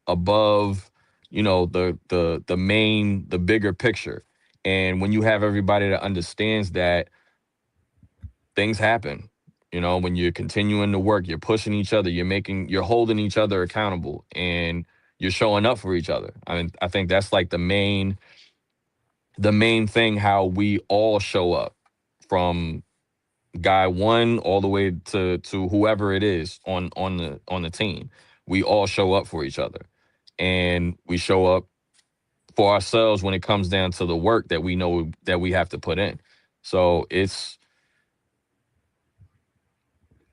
Speaker 2: above, the bigger picture. And when you have everybody that understands that, things happen. When you're continuing to work, you're pushing each other, you're holding each other accountable, and you're showing up for each other. I mean, I think that's like the main thing, how we all show up, from guy one all the way to whoever it is on the team. We all show up for each other, and we show up for ourselves when it comes down to the work that we know that we have to put in. So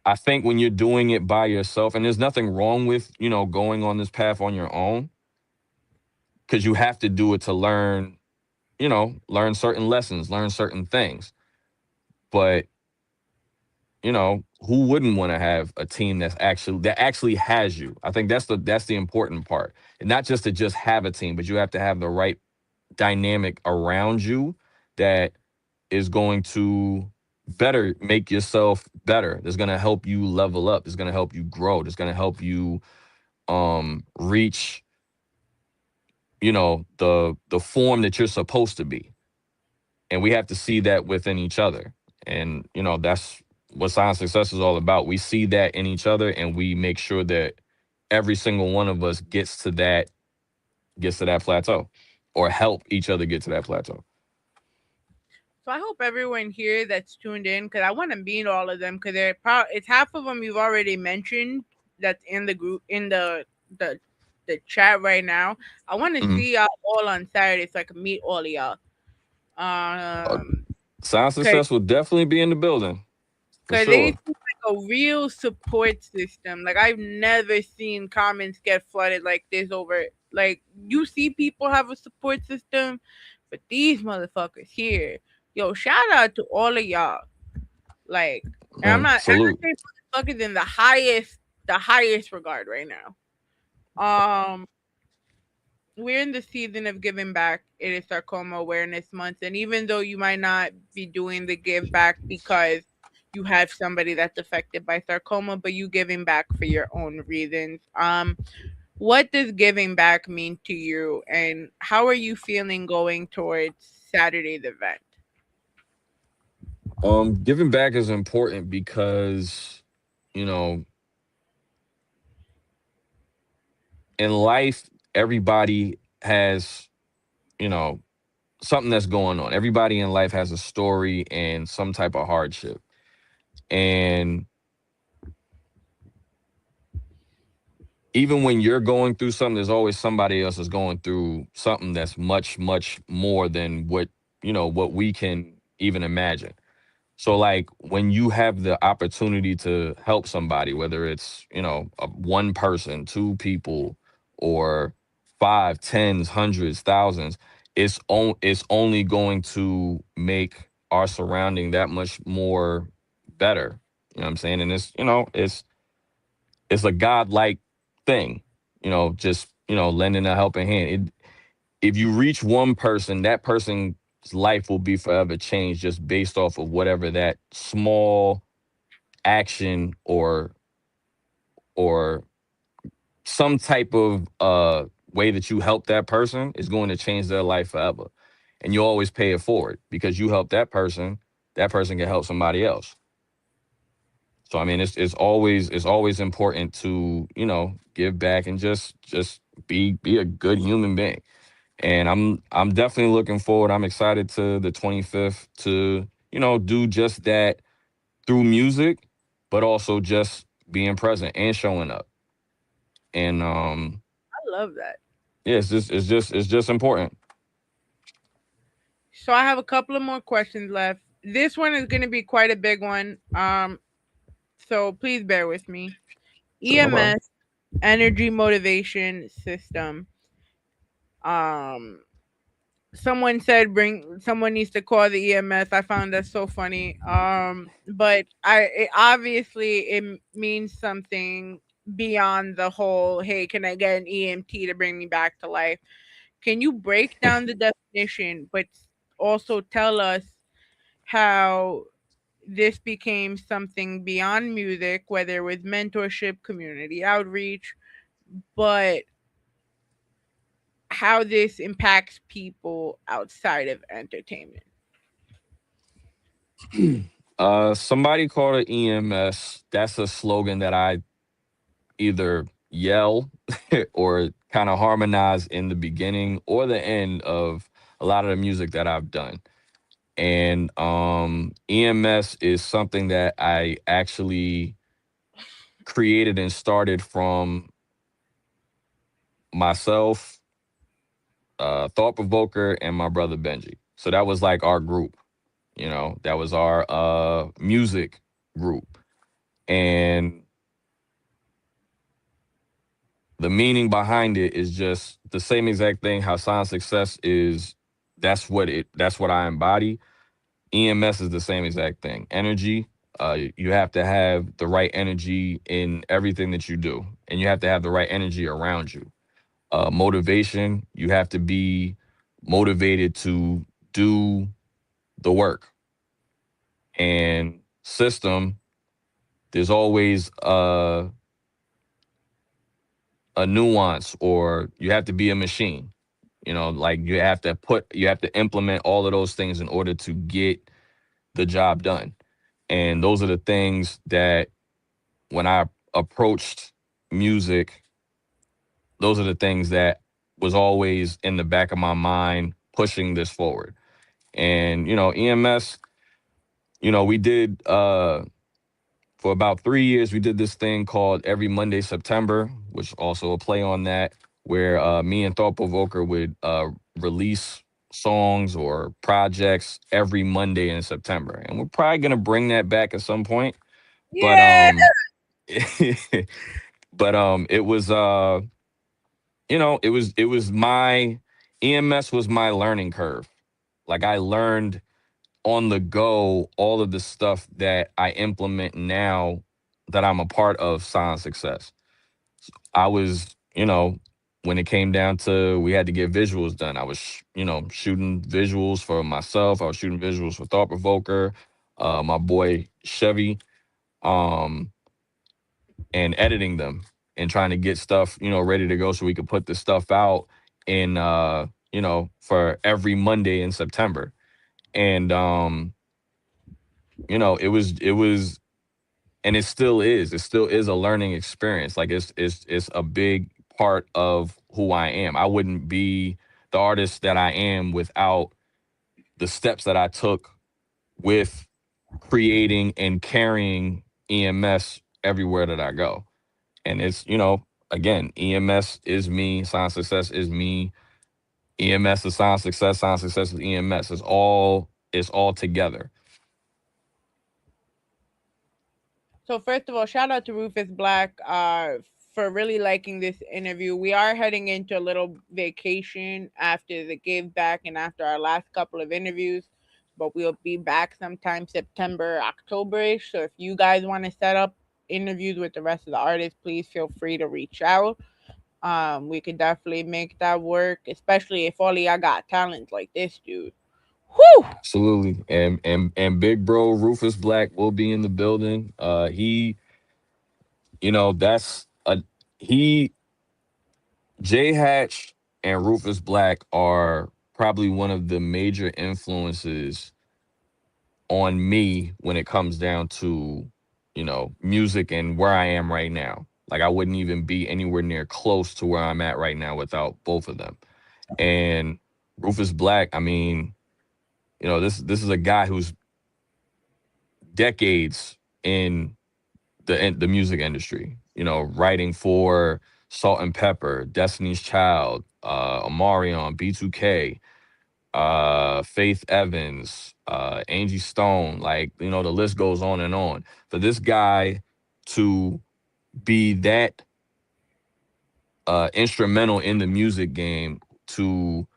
Speaker 2: I think when you're doing it by yourself, and there's nothing wrong with, going on this path on your own, because you have to do it to learn certain lessons, learn certain things. But, who wouldn't want to have a team that actually has you? I think that's the important part. And not just to just have a team, but you have to have the right dynamic around you that is going to better make yourself better. That's going to help you level up. It's going to help you grow. It's going to help you reach, the form that you're supposed to be. And we have to see that within each other. And, that's what Science Success is all about. We see that in each other, and we make sure that every single one of us gets to that plateau, or help each other get to that plateau.
Speaker 1: So I hope everyone here that's tuned in, because I want to meet all of them, because it's half of them you've already mentioned that's in the group, in the the chat right now. I want to
Speaker 2: Mhm.
Speaker 1: see y'all all on Saturday so I can meet all of y'all.
Speaker 2: Uh,
Speaker 1: Um,
Speaker 2: Science
Speaker 1: cause,
Speaker 2: Success will definitely be in the building, for
Speaker 1: cause they
Speaker 2: sure.
Speaker 1: seem like a real support system. Like I've never seen comments get flooded like this over. Like you see people have a support system, but these motherfuckers here, yo, shout out to all of y'all. Like, and I'm not
Speaker 2: Salute.
Speaker 1: saying motherfuckers in the highest regard right now. We're in the season of giving back. It is Sarcoma Awareness Month, and even though you might not be doing the give back because you have somebody that's affected by sarcoma, but you giving back for your own reasons. What does giving back mean to you, and how are you feeling going towards Saturday's event?
Speaker 2: Giving back is important because, you know, in life, everybody has, you know, something that's going on. Everybody in life has a story and some type of hardship. And even when you're going through something, there's always somebody else is going through something that's much, much more than what we can even imagine. So like when you have the opportunity to help somebody, whether it's, one person, two people, or five, tens, hundreds, thousands, it's only going to make our surrounding that much more better. You know what I'm saying? And it's a godlike thing, just, lending a helping hand. If you reach one person, that person's life will be forever changed just based off of whatever that small action or some type of way that you help that person is going to change their life forever. And you always pay it forward because you help that person can help somebody else. So I mean, it's always important to, give back and just be a good human being. And I'm definitely looking forward. I'm excited to the 25th to, do just that through music, but also just being present and showing up. And
Speaker 1: I love that.
Speaker 2: yeah, it's just important.
Speaker 1: So I have a couple of more questions left. This one is going to be quite a big one. So please bear with me.
Speaker 2: So no problem.
Speaker 1: EMS, energy motivation system. Um, someone said bring someone needs to call the EMS. I found that so funny. But obviously it means something beyond the whole. Hey, can I get an EMT to bring me back to life? Can you break down the definition, but also tell us how this became something beyond music, whether with mentorship, community outreach, but how this impacts people outside of entertainment?
Speaker 2: Somebody called it EMS. That's a slogan that I either yell or kind of harmonize in the beginning or the end of a lot of the music that I've done. And EMS is something that I actually created and started from myself, Thought Provoker, and my brother Benji. So that was like our group, that was our music group. And the meaning behind it is just the same exact thing how Silent Success is. That's what I embody. EMS is the same exact thing. Energy, you have to have the right energy in everything that you do, and you have to have the right energy around you. Motivation, you have to be motivated to do the work. And system, there's always a nuance, or you have to be a machine. Like you have to implement all of those things in order to get the job done. And those are the things that when I approached music, those are the things that was always in the back of my mind pushing this forward. And EMS, we did for about 3 years, we did this thing called Every Monday September, which also a play on that, where me and Thought Provoker would release songs or projects every Monday in September. And we're probably gonna bring that back at some point. But
Speaker 1: Yeah.
Speaker 2: it was it was my EMS was my learning curve. Like I learned on the go all of the stuff that I implement now that I'm a part of Silent Success. I was, when it came down to we had to get visuals done, I was, shooting visuals for myself. I was shooting visuals for Thought Provoker, my boy Chevy, um, and editing them and trying to get stuff, ready to go so we could put the stuff out in, for every Monday in September. And, it was and it still is a learning experience. Like it's a big part of who I am. I wouldn't be the artist that I am without the steps that I took with creating and carrying EMS everywhere that I go. And it's, again, EMS is me, Silent Success is me, EMS is Silent Success is EMS. It's all together.
Speaker 1: So first of all, shout out to Rufus Black for really liking this interview. We are heading into a little vacation after the give back and after our last couple of interviews, but we'll be back sometime September, October-ish. So if you guys want to set up interviews with the rest of the artists, please feel free to reach out. We could definitely make that work, especially if all of y'all got talent like this dude. Whew!
Speaker 2: Absolutely. And big bro Rufus Black will be in the building. That's a he J Hatch and Rufus Black are probably one of the major influences on me when it comes down to, music and where I am right now. Like I wouldn't even be anywhere near close to where I'm at right now without both of them. And Rufus Black, I mean, this is a guy who's decades in the music industry, writing for Salt and Pepper, Destiny's Child, Omarion, B2K, Faith Evans, Angie Stone, like, the list goes on and on. For this guy to be that instrumental in the music game to,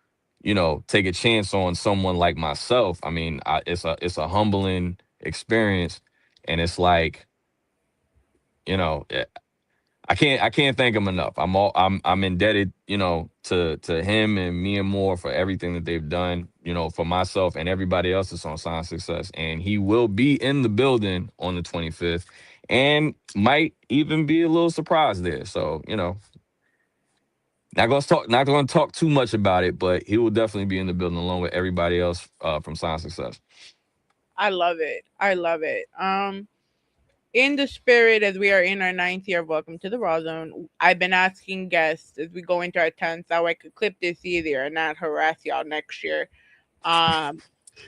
Speaker 2: take a chance on someone like myself. I mean, it's a humbling experience, and it's like, you know, eh, I can't thank him enough. I'm indebted, to him and me and more for everything that they've done, for myself and everybody else that's on Sign Success. And he will be in the building on the 25th, and might even be a little surprise there. So, not gonna talk too much about it, but he will definitely be in the building along with everybody else from Sign Success.
Speaker 1: I love it. I love it. In the spirit, as we are in our ninth year of Welcome to the Rawrrzone, I've been asking guests as we go into our 10th, so I could clip this easier and not harass y'all next year. Um,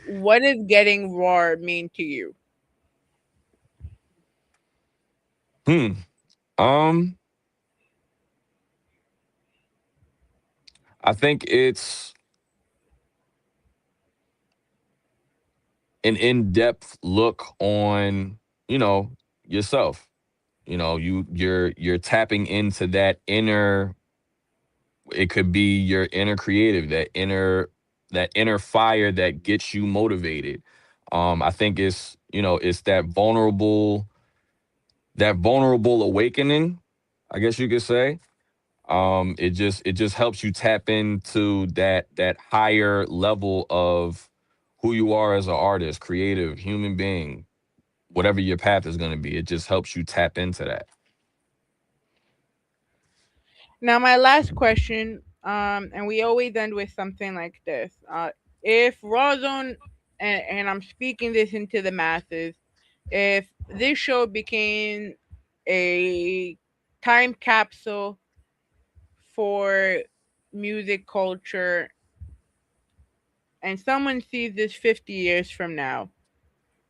Speaker 1: what does getting raw mean to you?
Speaker 2: Hmm. Um, I think it's an in-depth look on, yourself. You're tapping into that inner, it could be your inner creative, that inner fire that gets you motivated. I think it's that vulnerable awakening, I guess you could say. It just helps you tap into that higher level of who you are as an artist, creative, human being, whatever your path is going to be. It just helps you tap into that.
Speaker 1: Now, my last question, and we always end with something like this. If Rawrrzone, and I'm speaking this into the masses, if this show became a time capsule for music culture, and someone sees this 50 years from now,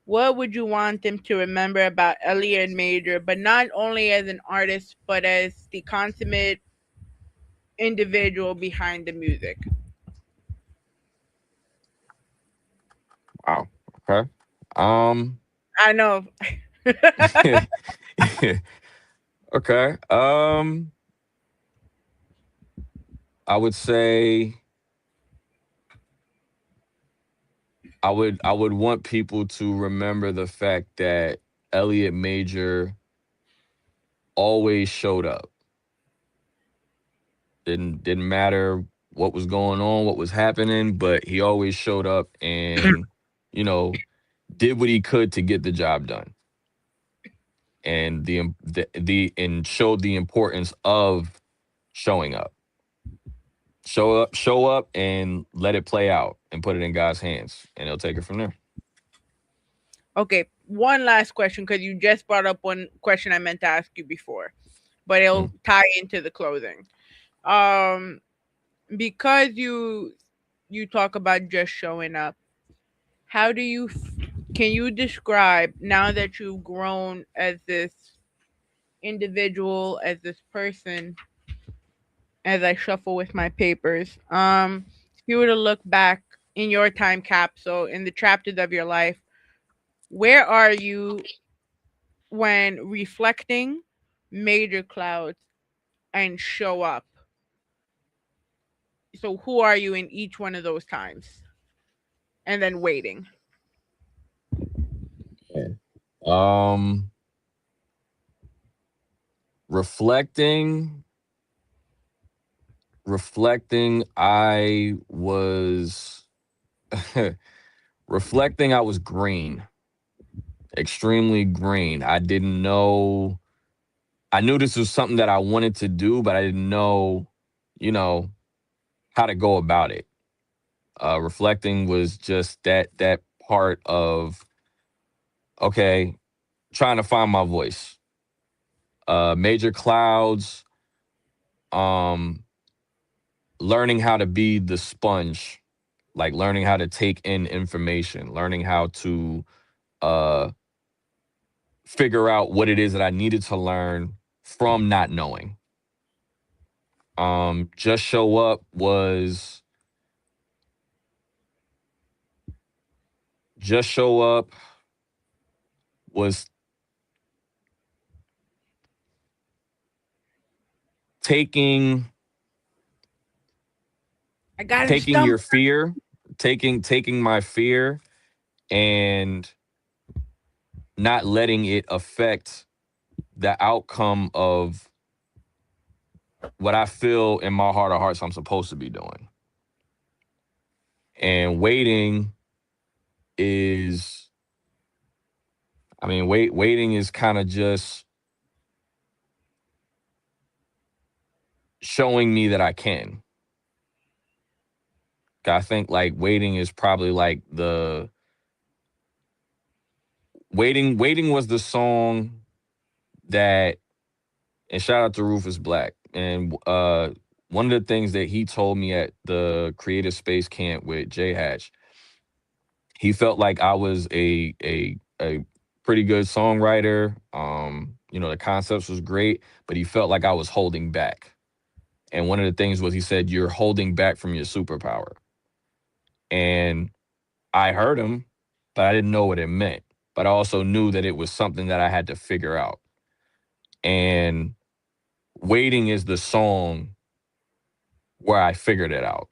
Speaker 1: what would you want them to remember about Elliott Major, but not only as an artist, but as the consummate individual behind the music?
Speaker 2: Wow. Okay. Um.
Speaker 1: I know.
Speaker 2: Okay. I would say I would want people to remember the fact that Elliott Major always showed up. Didn't matter what was going on, what was happening, but he always showed up and, you know, did what he could to get the job done. And and showed the importance of showing up. Show up and let it play out and put it in God's hands, and he'll take it from there.
Speaker 1: Okay, one last question because you just brought up one question I meant to ask you before, but it'll
Speaker 2: Mm.
Speaker 1: tie into the closing. Um, because you talk about just showing up. How do you can you describe now that you've grown as this individual, as this person, as I shuffle with my papers? If you were to look back in your time capsule in the chapters of your life, where are you when reflecting major clouds and show up? So who are you in each one of those times? And then waiting.
Speaker 2: Yeah. Um, reflecting, I was reflecting. I was green, extremely green. I didn't know. I knew this was something that I wanted to do, but I didn't know, you know, how to go about it. Reflecting was just that part of, okay, trying to find my voice. Major clouds, um, learning how to be the sponge, like learning how to take in information, learning how to uh, figure out what it is that I needed to learn from not knowing. Just show up was just show up was taking
Speaker 1: I got a
Speaker 2: taking
Speaker 1: stump.
Speaker 2: your fear, taking my fear and not letting it affect the outcome of what I feel in my heart of hearts I'm supposed to be doing. And waiting is, I mean, waiting is kind of just showing me that I can. I think like waiting is probably like the waiting was the song that, and shout out to Rufus Black. And one of the things that he told me at the Creative Space Camp with J Hatch, he felt like I was a pretty good songwriter. The concepts was great, but he felt like I was holding back. And one of the things was he said, "You're holding back from your superpower." And I heard him, but I didn't know what it meant. But I also knew that it was something that I had to figure out. And Waiting is the song where I figured it out.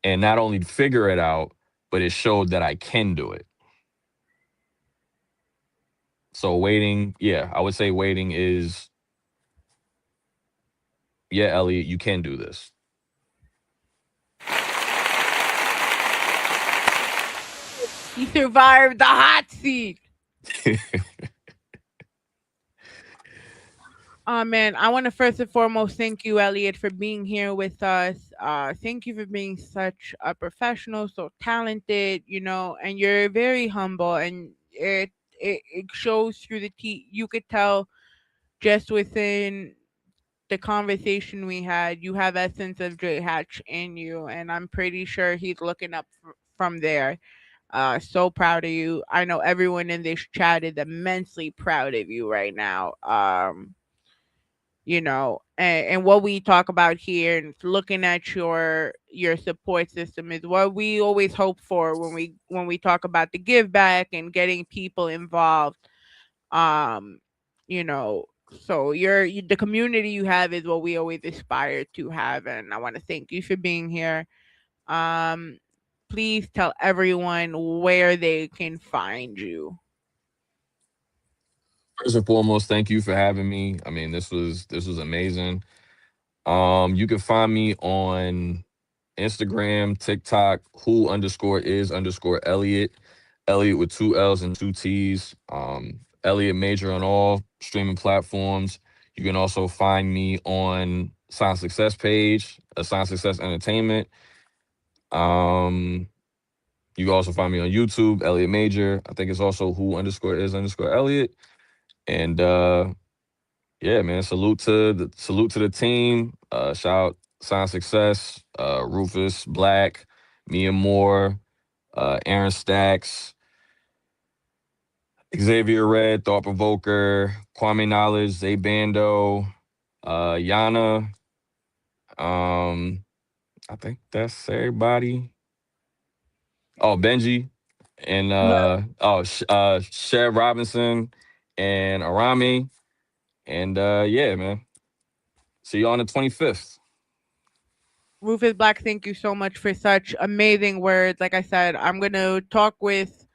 Speaker 2: And not only figure it out, but it showed that I can do it. So Waiting, yeah, I would say Waiting is, yeah, Elliot, you can do this.
Speaker 1: He survived the hot seat. Man, I want to first and foremost thank you, Elliot, for being here with us. Thank you for being such a professional, so talented, and you're very humble, and it shows through you could tell just within the conversation we had, you have essence of J Hatch in you, and I'm pretty sure he's looking up from there. So proud of you. I know everyone in this chat is immensely proud of you right now. And what we talk about here and looking at your support system is what we always hope for when we talk about the give back and getting people involved. um you know so the community you have is what we always aspire to have, and I want to thank you for being here. um Please tell everyone where they can find you.
Speaker 2: First and foremost, thank you for having me. I mean, this was amazing. You can find me on Instagram, TikTok, who_is_Elliott. Elliott with two L's and two T's. Elliott Major on all streaming platforms. You can also find me on Sign Success page, Sign Success Entertainment. Um, you can also find me on YouTube, Elliott Major. I think it's also who_is_Elliott. And yeah, man. Salute to the team. Shout out Sign Success, Rufus Black, Mia Moore, Aaron Stacks, Xavier Red, Thought Provoker, Kwame Knowledge, Zay Bando, Yana. I think that's everybody. Oh, Benji and Shed Robinson and Arami. And yeah, man. See you on the 25th.
Speaker 1: Rufus Black, thank you so much for such amazing words. Like I said, I'm gonna talk with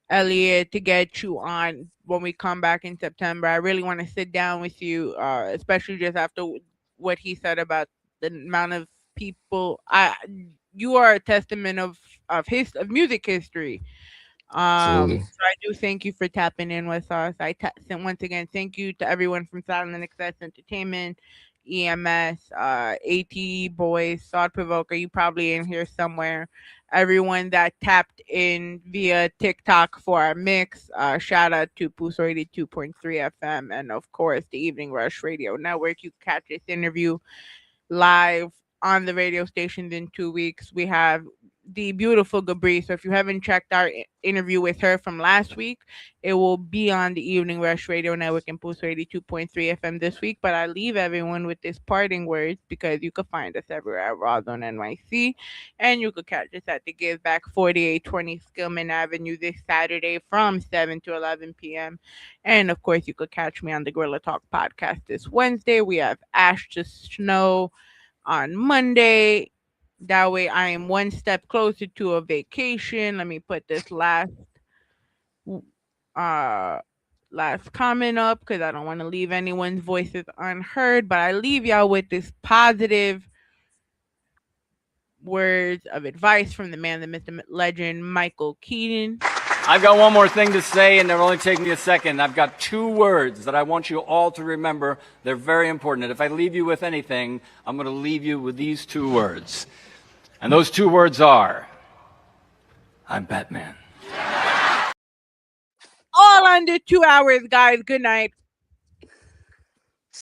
Speaker 1: Elliot to get you on when we come back in September. I really want to sit down with you, especially just after what he said about the amount of people. You are a testament of music history.
Speaker 2: Absolutely.
Speaker 1: So I do thank you for tapping in with us. And once again, thank you to everyone from Silent Access Entertainment, EMS, AT Boys, Thought Provoker. You probably in here somewhere. Everyone that tapped in via TikTok for our mix. Shout out to Puso 82.3 FM, and of course the Evening Rush Radio Network. You can catch this interview live on the radio stations in 2 weeks. We have the beautiful Gabri. So if you haven't checked our interview with her from last week, it will be on the Evening Rush Radio Network and Pulse 82.3 FM this week. But I leave everyone with this parting words because you can find us everywhere at Rawrrzone NYC, and you could catch us at the Give Back 4820 Skillman Avenue this Saturday from 7 to 11 p.m. And of course, you could catch me on the Gorilla Talk podcast this Wednesday. We have Ash to Snow on Monday. That way I am one step closer to a vacation. Let me put this last comment up because I don't want to leave anyone's voices unheard. But I leave y'all with this positive words of advice from the man, the myth, the legend, Michael Keaton.
Speaker 3: I've got one more thing to say, and it'll only take me a second. I've got 2 words that I want you all to remember. They're very important. And if I leave you with anything, I'm going to leave you with these 2 words. And those 2 words are, I'm Batman.
Speaker 1: All under 2 hours, guys. Good night.